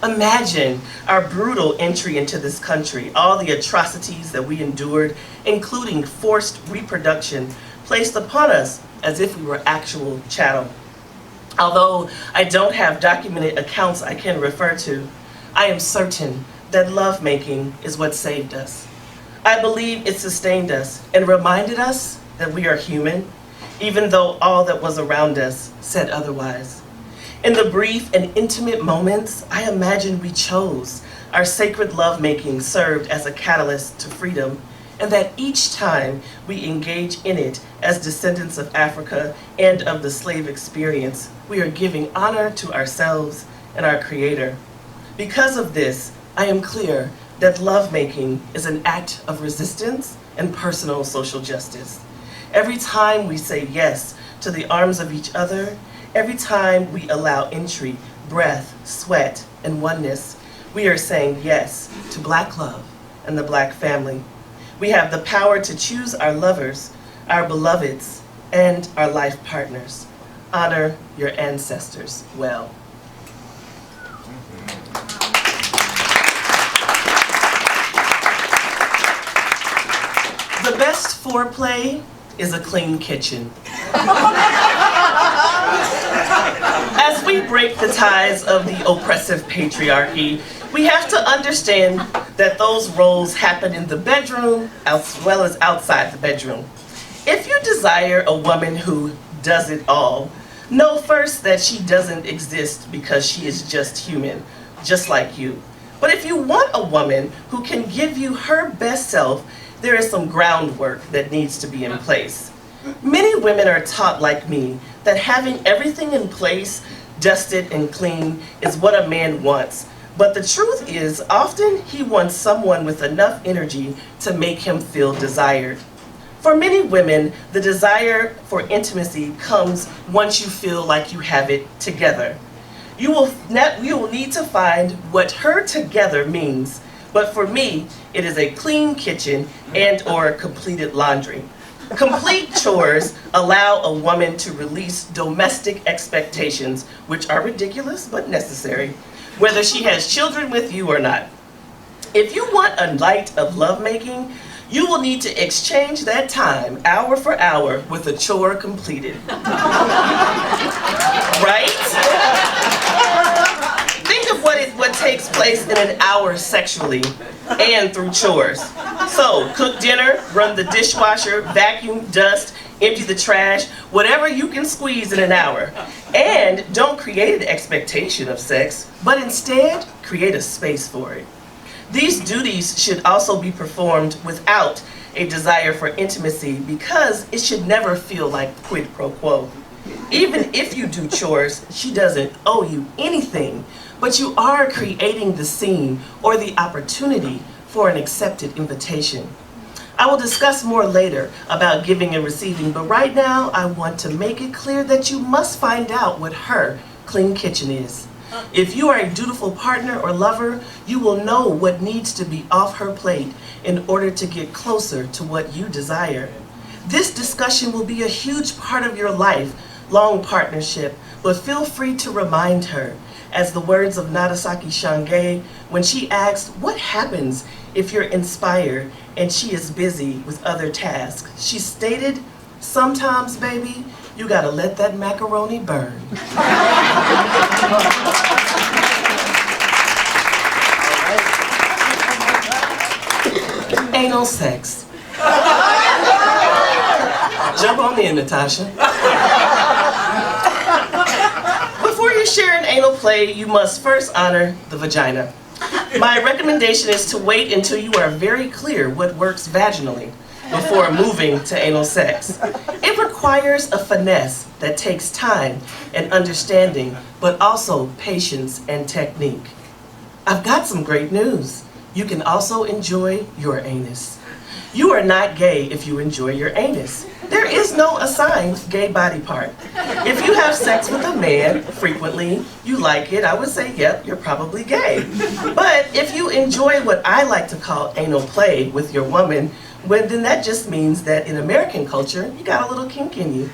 Imagine our brutal entry into this country, all the atrocities that we endured, including forced reproduction, placed upon us as if we were actual chattel. Although I don't have documented accounts I can refer to, I am certain that lovemaking is what saved us. I believe it sustained us and reminded us that we are human, even though all that was around us said otherwise. In the brief and intimate moments, I imagine we chose. Our sacred lovemaking served as a catalyst to freedom, and that each time we engage in it as descendants of Africa and of the slave experience, we are giving honor to ourselves and our Creator. Because of this, I am clear that lovemaking is an act of resistance and personal social justice. Every time we say yes to the arms of each other, every time we allow entry, breath, sweat, and oneness, we are saying yes to Black love and the Black family. We have the power to choose our lovers, our beloveds, and our life partners. Honor your ancestors well. The best foreplay is a clean kitchen. As we break the ties of the oppressive patriarchy, we have to understand that those roles happen in the bedroom as well as outside the bedroom. If you desire a woman who does it all, know first that she doesn't exist because she is just human, just like you. But if you want a woman who can give you her best self, there is some groundwork that needs to be in place. Many women are taught, like me, that having everything in place, dusted and clean, is what a man wants. But the truth is, often he wants someone with enough energy to make him feel desired. For many women, the desire for intimacy comes once you feel like you have it together. You will need to find what her together means. But for me, it is a clean kitchen and/or completed laundry. Complete chores allow a woman to release domestic expectations, which are ridiculous but necessary, whether she has children with you or not. If you want a night of lovemaking, you will need to exchange that time, hour for hour, with a chore completed. Right? Think of what takes place in an hour sexually and through chores. So, cook dinner, run the dishwasher, vacuum, dust, empty the trash, whatever you can squeeze in an hour. And don't create an expectation of sex, but instead create a space for it. These duties should also be performed without a desire for intimacy because it should never feel like quid pro quo. Even if you do chores, she doesn't owe you anything, but you are creating the scene or the opportunity for an accepted invitation. I will discuss more later about giving and receiving, but right now I want to make it clear that you must find out what her clean kitchen is. If you are a dutiful partner or lover, you will know what needs to be off her plate in order to get closer to what you desire. This discussion will be a huge part of your life-long partnership, but feel free to remind her, as the words of Natasha Ria, when she asked, what happens if you're inspired and she is busy with other tasks? She stated, sometimes, baby, you gotta let that macaroni burn. Anal sex. Jump on in, Natasha. Before you share an anal play, you must first honor the vagina. My recommendation is to wait until you are very clear what works vaginally before moving to anal sex. It requires a finesse that takes time and understanding, but also patience and technique. I've got some great news. You can also enjoy your anus. You are not gay if you enjoy your anus. There is no assigned gay body part. If you have sex with a man frequently, you like it, I would say, yep, you're probably gay. But if you enjoy what I like to call anal play with your woman, then that just means that in American culture, you got a little kink in you.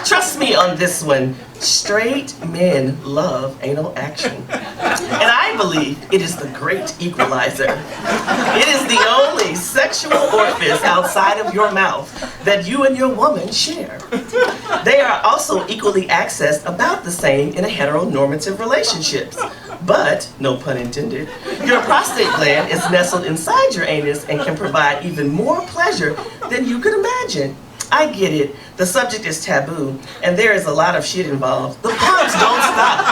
Trust me on this one, straight men love anal action. And I believe it is the great equalizer. It is the only sexual orifice outside of your mouth that you and your woman share. They are also equally accessed about the same in a heteronormative relationships. But, no pun intended, your prostate gland is nestled inside your anus and can provide even more pleasure than you could imagine. I get it, the subject is taboo, and there is a lot of shit involved. The puns don't stop.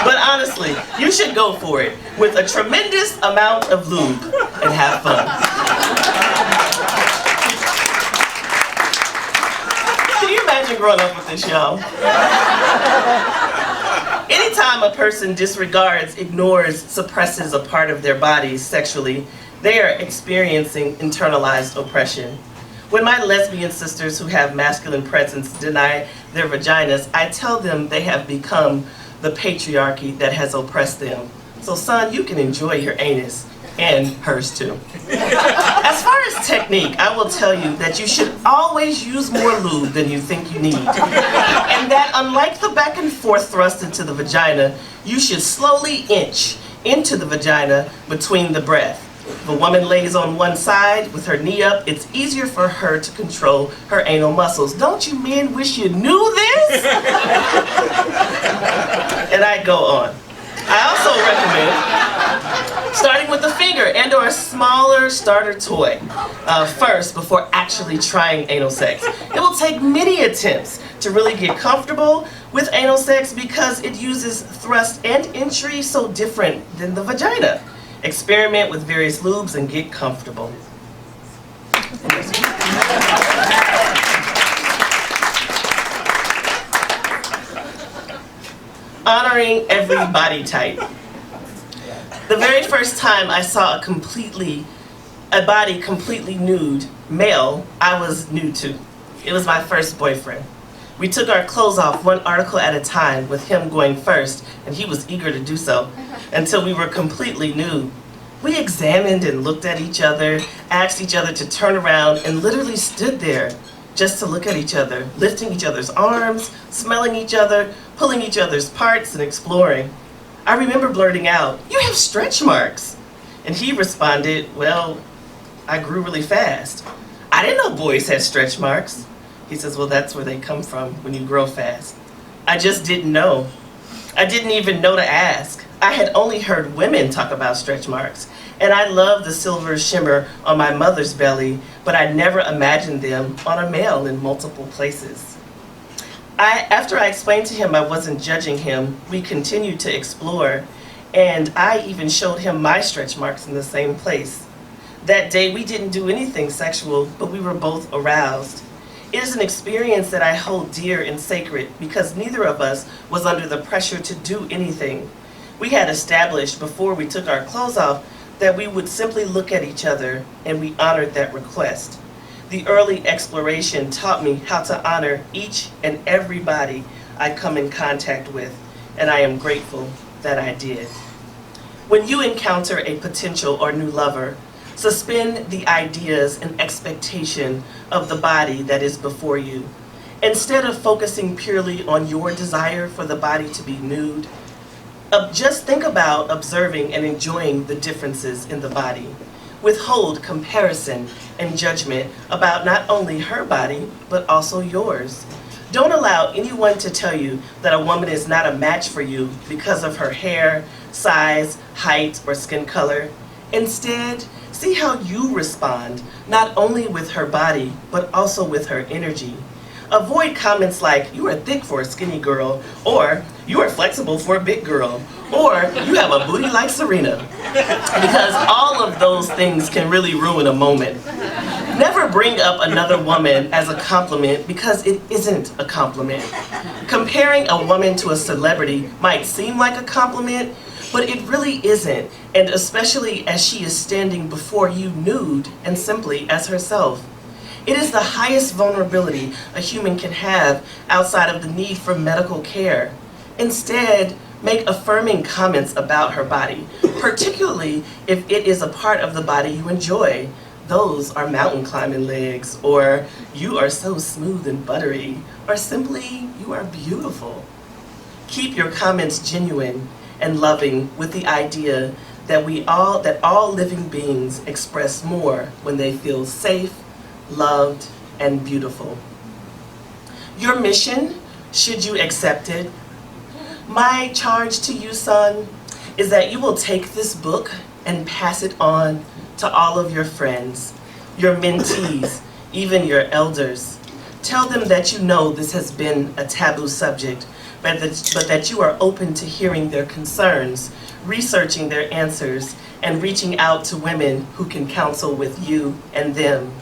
But honestly, you should go for it with a tremendous amount of lube and have fun. Can you imagine growing up with this, y'all? Anytime a person disregards, ignores, suppresses a part of their body sexually, they are experiencing internalized oppression. When my lesbian sisters who have masculine presence deny their vaginas, I tell them they have become the patriarchy that has oppressed them. So son, you can enjoy your anus, and hers too. As far as technique, I will tell you that you should always use more lube than you think you need. And that unlike the back and forth thrust into the vagina, you should slowly inch into the vagina between the breath. If a woman lays on one side with her knee up, it's easier for her to control her anal muscles. Don't you men wish you knew this? And I go on. I also recommend starting with the finger and or a smaller starter toy first before actually trying anal sex. It will take many attempts to really get comfortable with anal sex because it uses thrust and entry so different than the vagina. Experiment with various lubes and get comfortable. Honoring every body type. The very first time I saw a body completely nude male, I was nude to. It was my first boyfriend. We took our clothes off one article at a time, with him going first, and he was eager to do so, until we were completely nude. We examined and looked at each other, asked each other to turn around, and literally stood there just to look at each other, lifting each other's arms, smelling each other, pulling each other's parts, and exploring. I remember blurting out, "You have stretch marks." And he responded, "Well, I grew really fast." I didn't know boys had stretch marks. He says, "Well, that's where they come from when you grow fast." I just didn't know. I didn't even know to ask. I had only heard women talk about stretch marks, and I loved the silver shimmer on my mother's belly, but I never imagined them on a male in multiple places. After I explained to him I wasn't judging him, we continued to explore, and I even showed him my stretch marks in the same place. That day we didn't do anything sexual, but we were both aroused. It is an experience that I hold dear and sacred because neither of us was under the pressure to do anything. We had established before we took our clothes off that we would simply look at each other, and we honored that request. The early exploration taught me how to honor each and every body I come in contact with, and I am grateful that I did. When you encounter a potential or new lover, suspend the ideas and expectation of the body that is before you. Instead of focusing purely on your desire for the body to be nude, just think about observing and enjoying the differences in the body. Withhold comparison and judgment about not only her body, but also yours. Don't allow anyone to tell you that a woman is not a match for you because of her hair, size, height, or skin color. Instead, see how you respond, not only with her body, but also with her energy. Avoid comments like, "You are thick for a skinny girl," or "You are flexible for a big girl," or "You have a booty like Serena," because all of those things can really ruin a moment. Never bring up another woman as a compliment because it isn't a compliment. Comparing a woman to a celebrity might seem like a compliment, but it really isn't, and especially as she is standing before you nude and simply as herself. It is the highest vulnerability a human can have outside of the need for medical care. Instead, make affirming comments about her body, particularly if it is a part of the body you enjoy. those are mountain climbing legs, or you are so smooth and buttery, or simply you are beautiful. Keep your comments genuine and loving with the idea that all living beings express more when they feel safe, loved, and beautiful. Your mission, should you accept it, my charge to you, son, is that you will take this book and pass it on to all of your friends, your mentees, even your elders. Tell them that you know this has been a taboo subject, but that you are open to hearing their concerns, researching their answers, and reaching out to women who can counsel with you and them.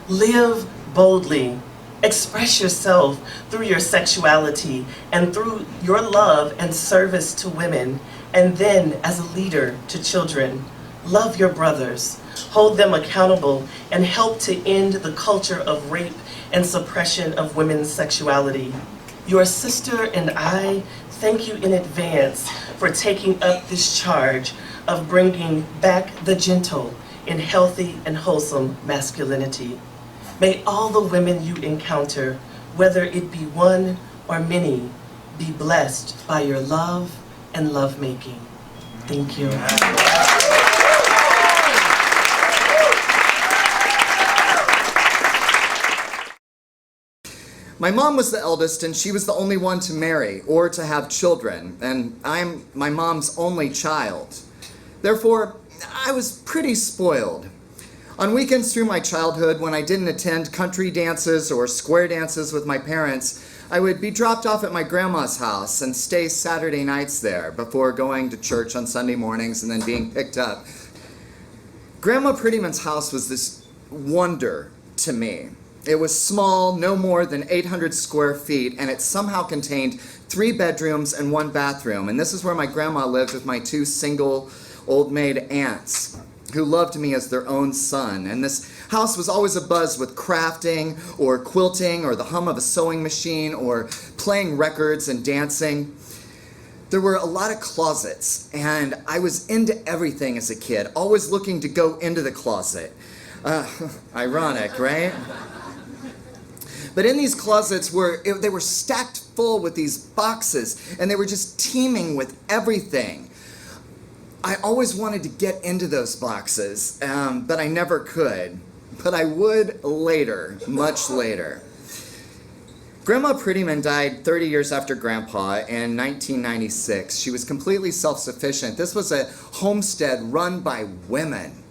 Live boldly. Express yourself through your sexuality and through your love and service to women, and then as a leader to children. Love your brothers, hold them accountable, and help to end the culture of rape and suppression of women's sexuality. Your sister and I thank you in advance for taking up this charge of bringing back the gentle in healthy and wholesome masculinity. May all the women you encounter, whether it be one or many, be blessed by your love and lovemaking. Thank you. My mom was the eldest, and she was the only one to marry or to have children, and I'm my mom's only child. Therefore, I was pretty spoiled. On weekends through my childhood, when I didn't attend country dances or square dances with my parents, I would be dropped off at my grandma's house and stay Saturday nights there before going to church on Sunday mornings and then being picked up. Grandma Prettyman's house was this wonder to me. It was small, no more than 800 square feet, and it somehow contained 3 bedrooms and 1 bathroom. And this is where my grandma lived with my 2 single old maid aunts, who loved me as their own son. And this house was always abuzz with crafting or quilting or the hum of a sewing machine or playing records and dancing. There were a lot of closets, and I was into everything as a kid, always looking to go into the closet. Ironic, right? But in these closets they were stacked full with these boxes, and they were just teeming with everything. I always wanted to get into those boxes, but I never could. But I would later, much later. Grandma Prettyman died 30 years after Grandpa in 1996. She was completely self-sufficient. This was a homestead run by women.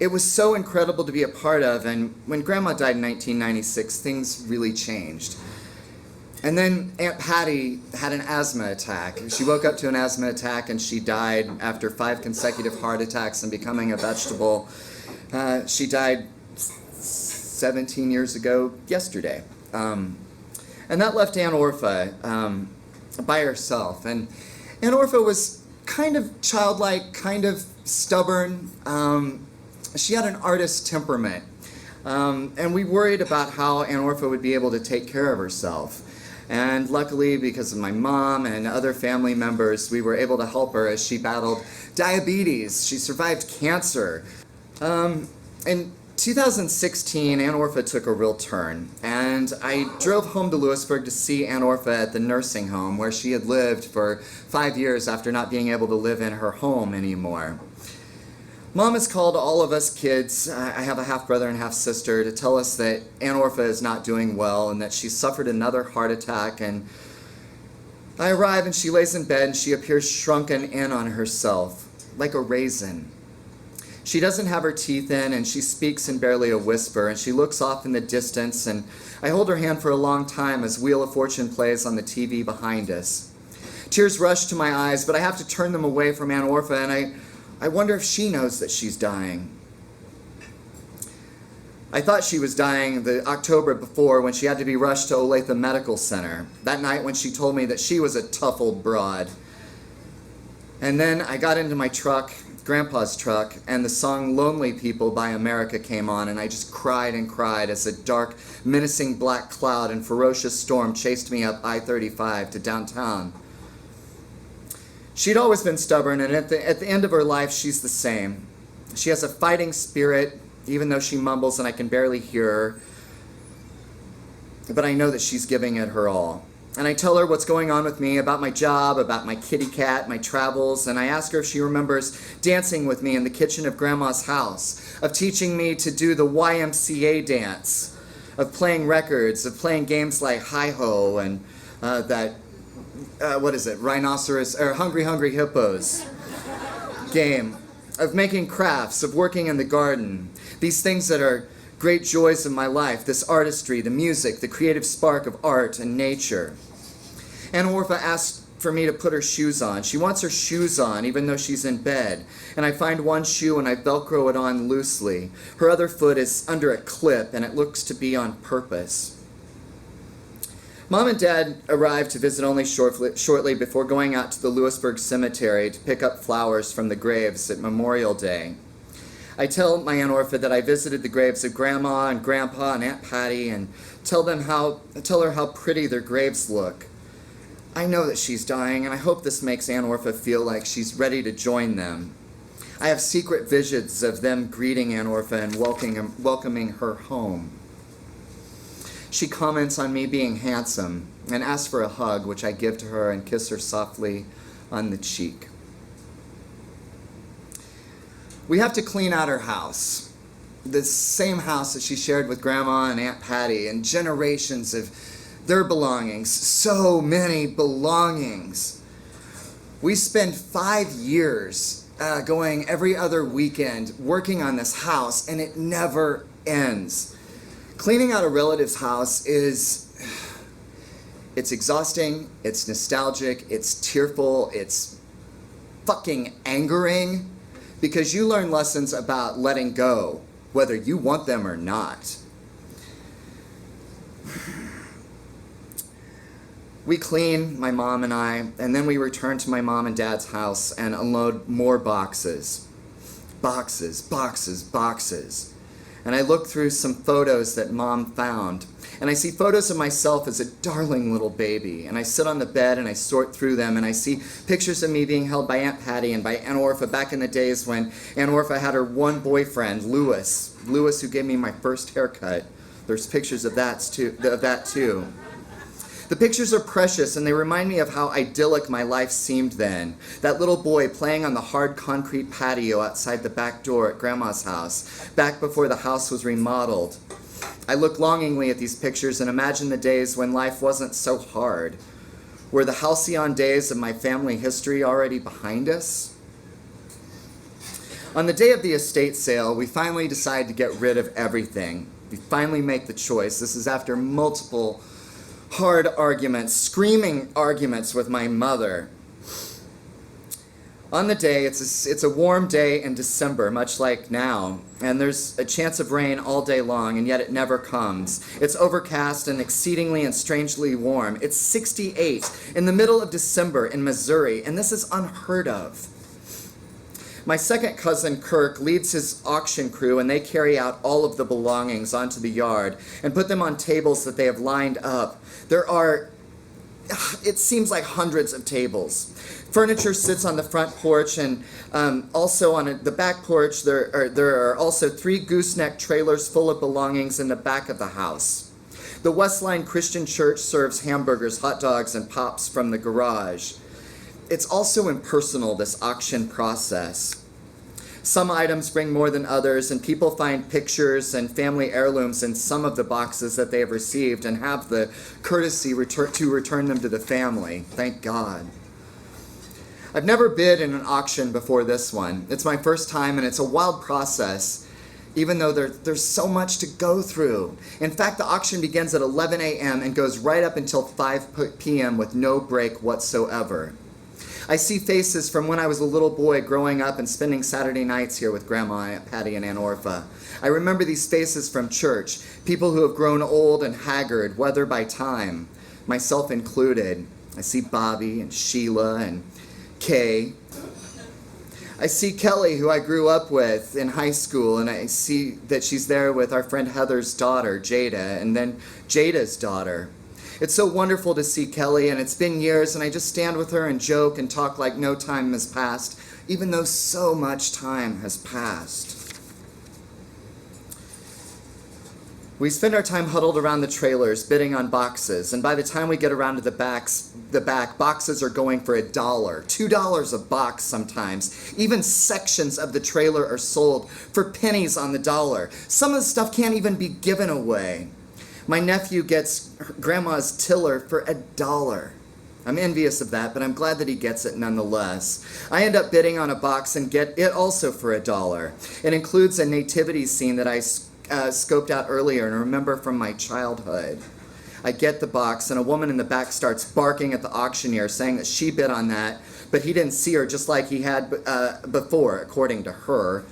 It was so incredible to be a part of, and when Grandma died in 1996, things really changed. And then Aunt Patty had an asthma attack. She woke up to an asthma attack and she died after 5 consecutive heart attacks and becoming a vegetable. She died 17 years ago yesterday. And that left Aunt Orpha by herself. And Aunt Orpha was kind of childlike, kind of stubborn. She had an artist temperament. And we worried about how Aunt Orpha would be able to take care of herself. And luckily, because of my mom and other family members, we were able to help her as she battled diabetes. She survived cancer. In 2016, Aunt Orpha took a real turn, and I drove home to Lewisburg to see Aunt Orpha at the nursing home where she had lived for 5 years after not being able to live in her home anymore. Mom has called all of us kids, I have a half-brother and half-sister, to tell us that Aunt Orpha is not doing well and that she suffered another heart attack. And I arrive and she lays in bed and she appears shrunken in on herself, like a raisin. She doesn't have her teeth in and she speaks in barely a whisper, and she looks off in the distance, and I hold her hand for a long time as Wheel of Fortune plays on the TV behind us. Tears rush to my eyes, but I have to turn them away from Aunt Orpha, and I wonder if she knows that she's dying. I thought she was dying the October before when she had to be rushed to Olathe Medical Center. That night when she told me that she was a tough old broad. And then I got into my truck, Grandpa's truck, and the song Lonely People by America came on, and I just cried and cried as a dark, menacing black cloud and ferocious storm chased me up I-35 to downtown. She'd always been stubborn, and at the end of her life, she's the same. She has a fighting spirit, even though she mumbles and I can barely hear her. But I know that she's giving it her all. And I tell her what's going on with me, about my job, about my kitty cat, my travels, and I ask her if she remembers dancing with me in the kitchen of Grandma's house, of teaching me to do the YMCA dance, of playing records, of playing games like Hi-Ho and Rhinoceros, or Hungry Hungry Hippos game, of making crafts, of working in the garden, these things that are great joys of my life, this artistry, the music, the creative spark of art and nature. Aunt Orpha asked for me to put her shoes on. She wants her shoes on even though she's in bed. And I find one shoe and I Velcro it on loosely. Her other foot is under a clip and it looks to be on purpose. Mom and Dad arrived to visit only shortly before going out to the Lewisburg Cemetery to pick up flowers from the graves at Memorial Day. I tell my Aunt Orpha that I visited the graves of Grandma and Grandpa and Aunt Patty and tell her how pretty their graves look. I know that she's dying, and I hope this makes Aunt Orpha feel like she's ready to join them. I have secret visions of them greeting Aunt Orpha and welcoming her home. She comments on me being handsome and asks for a hug, which I give to her and kiss her softly on the cheek. We have to clean out her house, the same house that she shared with Grandma and Aunt Patty, and generations of their belongings, so many belongings. We spend 5 years going every other weekend working on this house, and it never ends. Cleaning out a relative's house it's exhausting, it's nostalgic, it's tearful, it's fucking angering, because you learn lessons about letting go, whether you want them or not. We clean, my mom and I, and then we return to my mom and dad's house and unload more boxes. Boxes, boxes, boxes. And I look through some photos that Mom found, and I see photos of myself as a darling little baby, and I sit on the bed and I sort through them, and I see pictures of me being held by Aunt Patty and by Aunt Orpha back in the days when Aunt Orpha had her one boyfriend, Louis, who gave me my first haircut. There's pictures of that too. The pictures are precious, and they remind me of how idyllic my life seemed then. That little boy playing on the hard concrete patio outside the back door at Grandma's house, back before the house was remodeled. I look longingly at these pictures and imagine the days when life wasn't so hard. Were the halcyon days of my family history already behind us? On the day of the estate sale, we finally decide to get rid of everything. We finally make the choice. This is after multiple hard arguments, screaming arguments with my mother. On the day, it's a warm day in December, much like now, and there's a chance of rain all day long, and yet it never comes. It's overcast and exceedingly and strangely warm. It's 68 in the middle of December in Missouri, and this is unheard of. My second cousin, Kirk, leads his auction crew, and they carry out all of the belongings onto the yard and put them on tables that they have lined up. There are, it seems like hundreds of tables. Furniture sits on the front porch, and also on the back porch there are also 3 gooseneck trailers full of belongings in the back of the house. The Westline Christian Church serves hamburgers, hot dogs, and pops from the garage. It's also impersonal, this auction process. Some items bring more than others, and people find pictures and family heirlooms in some of the boxes that they have received and have the courtesy to return them to the family. Thank God. I've never bid in an auction before this one. It's my first time, and it's a wild process, even though there's so much to go through. In fact, the auction begins at 11 a.m. and goes right up until 5 p.m. with no break whatsoever. I see faces from when I was a little boy growing up and spending Saturday nights here with Grandma, Aunt Patty, and Aunt Orpha. I remember these faces from church, people who have grown old and haggard, whether by time, myself included. I see Bobby and Sheila and Kay. I see Kelly, who I grew up with in high school, and I see that she's there with our friend Heather's daughter, Jada, and then Jada's daughter. It's so wonderful to see Kelly, and it's been years, and I just stand with her and joke and talk like no time has passed, even though so much time has passed. We spend our time huddled around the trailers, bidding on boxes, and by the time we get around to the back, boxes are going for $1, $2 a box sometimes. Even sections of the trailer are sold for pennies on the dollar. Some of the stuff can't even be given away. My nephew gets grandma's tiller for $1. I'm envious of that, but I'm glad that he gets it nonetheless. I end up bidding on a box and get it also for $1. It includes a nativity scene that I scoped out earlier and remember from my childhood. I get the box and a woman in the back starts barking at the auctioneer saying that she bid on that, but he didn't see her just like he had before, according to her.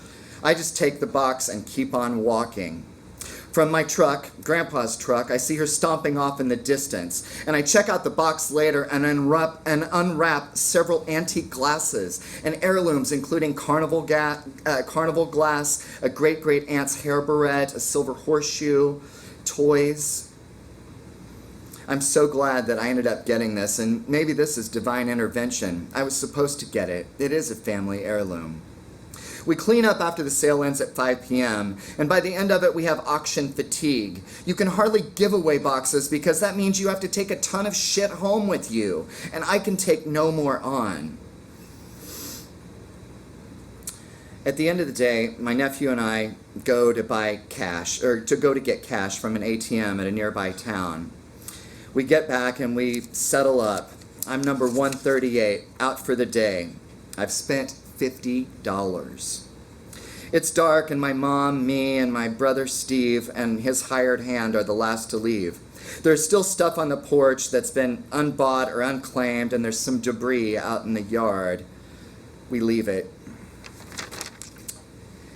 I just take the box and keep on walking. From my truck, Grandpa's truck, I see her stomping off in the distance, and I check out the box later and unwrap several antique glasses and heirlooms, including carnival glass, a great-great-aunt's hair barrette, a silver horseshoe, toys. I'm so glad that I ended up getting this, and maybe this is divine intervention. I was supposed to get it. It is a family heirloom. We clean up after the sale ends at 5 p.m., and by the end of it, we have auction fatigue. You can hardly give away boxes because that means you have to take a ton of shit home with you, and I can take no more on. At the end of the day, my nephew and I go to get cash from an ATM at a nearby town. We get back and we settle up. I'm number 138, out for the day. I've spent $50. It's dark and my mom, me, and my brother Steve and his hired hand are the last to leave. There's still stuff on the porch that's been unbought or unclaimed, and there's some debris out in the yard. We leave it.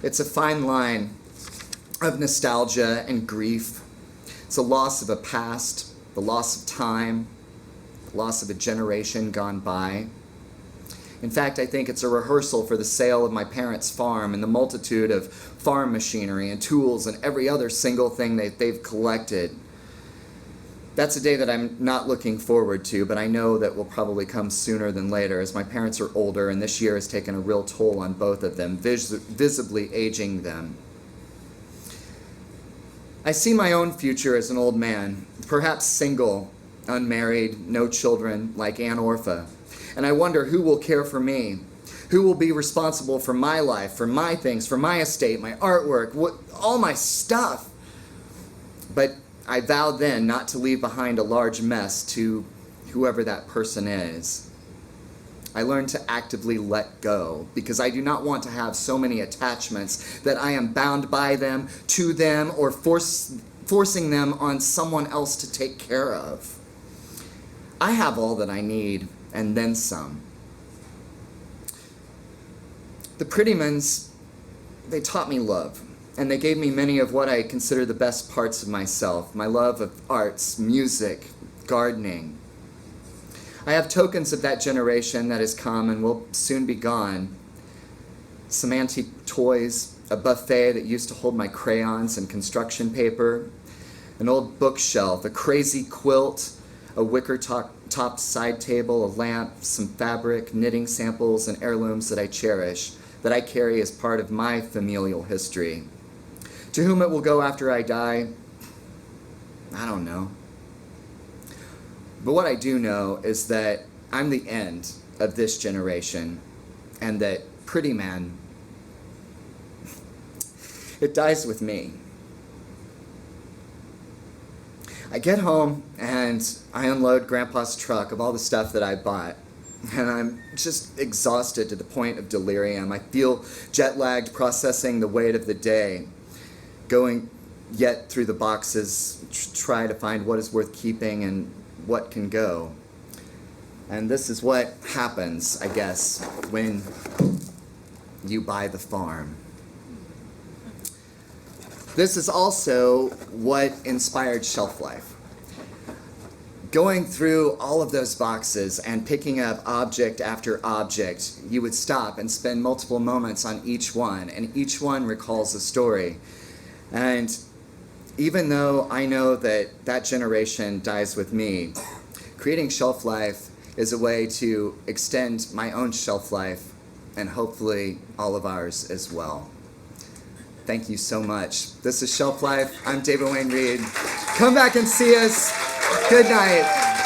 It's a fine line of nostalgia and grief. It's a loss of a past, the loss of time, the loss of a generation gone by. In fact, I think it's a rehearsal for the sale of my parents' farm and the multitude of farm machinery and tools and every other single thing that they've collected. That's a day that I'm not looking forward to, but I know that will probably come sooner than later as my parents are older and this year has taken a real toll on both of them, visibly aging them. I see my own future as an old man, perhaps single, unmarried, no children, like Aunt Orpha. And I wonder who will care for me, who will be responsible for my life, for my things, for my estate, my artwork, all my stuff. But I vowed then not to leave behind a large mess to whoever that person is. I learned to actively let go because I do not want to have so many attachments that I am bound by them, to them, or forcing them on someone else to take care of. I have all that I need, and then some. The Prettymans, they taught me love, and they gave me many of what I consider the best parts of myself, my love of arts, music, gardening. I have tokens of that generation that has come and will soon be gone. Some antique toys, a buffet that used to hold my crayons and construction paper, an old bookshelf, a crazy quilt, a wicker-topped side table, a lamp, some fabric, knitting samples, and heirlooms that I cherish, that I carry as part of my familial history. To whom it will go after I die, I don't know. But what I do know is that I'm the end of this generation, and that Pretty Man, it dies with me. I get home and I unload Grandpa's truck of all the stuff that I bought, and I'm just exhausted to the point of delirium. I feel jet-lagged processing the weight of the day, going yet through the boxes, try to find what is worth keeping and what can go. And this is what happens, I guess, when you buy the farm. This is also what inspired Shelf Life. Going through all of those boxes and picking up object after object, you would stop and spend multiple moments on each one, and each one recalls a story. And even though I know that that generation dies with me, creating Shelf Life is a way to extend my own shelf life and hopefully all of ours as well. thank you so much. This is Shelf Life. I'm David Wayne Reed. Come back and see us. Good night.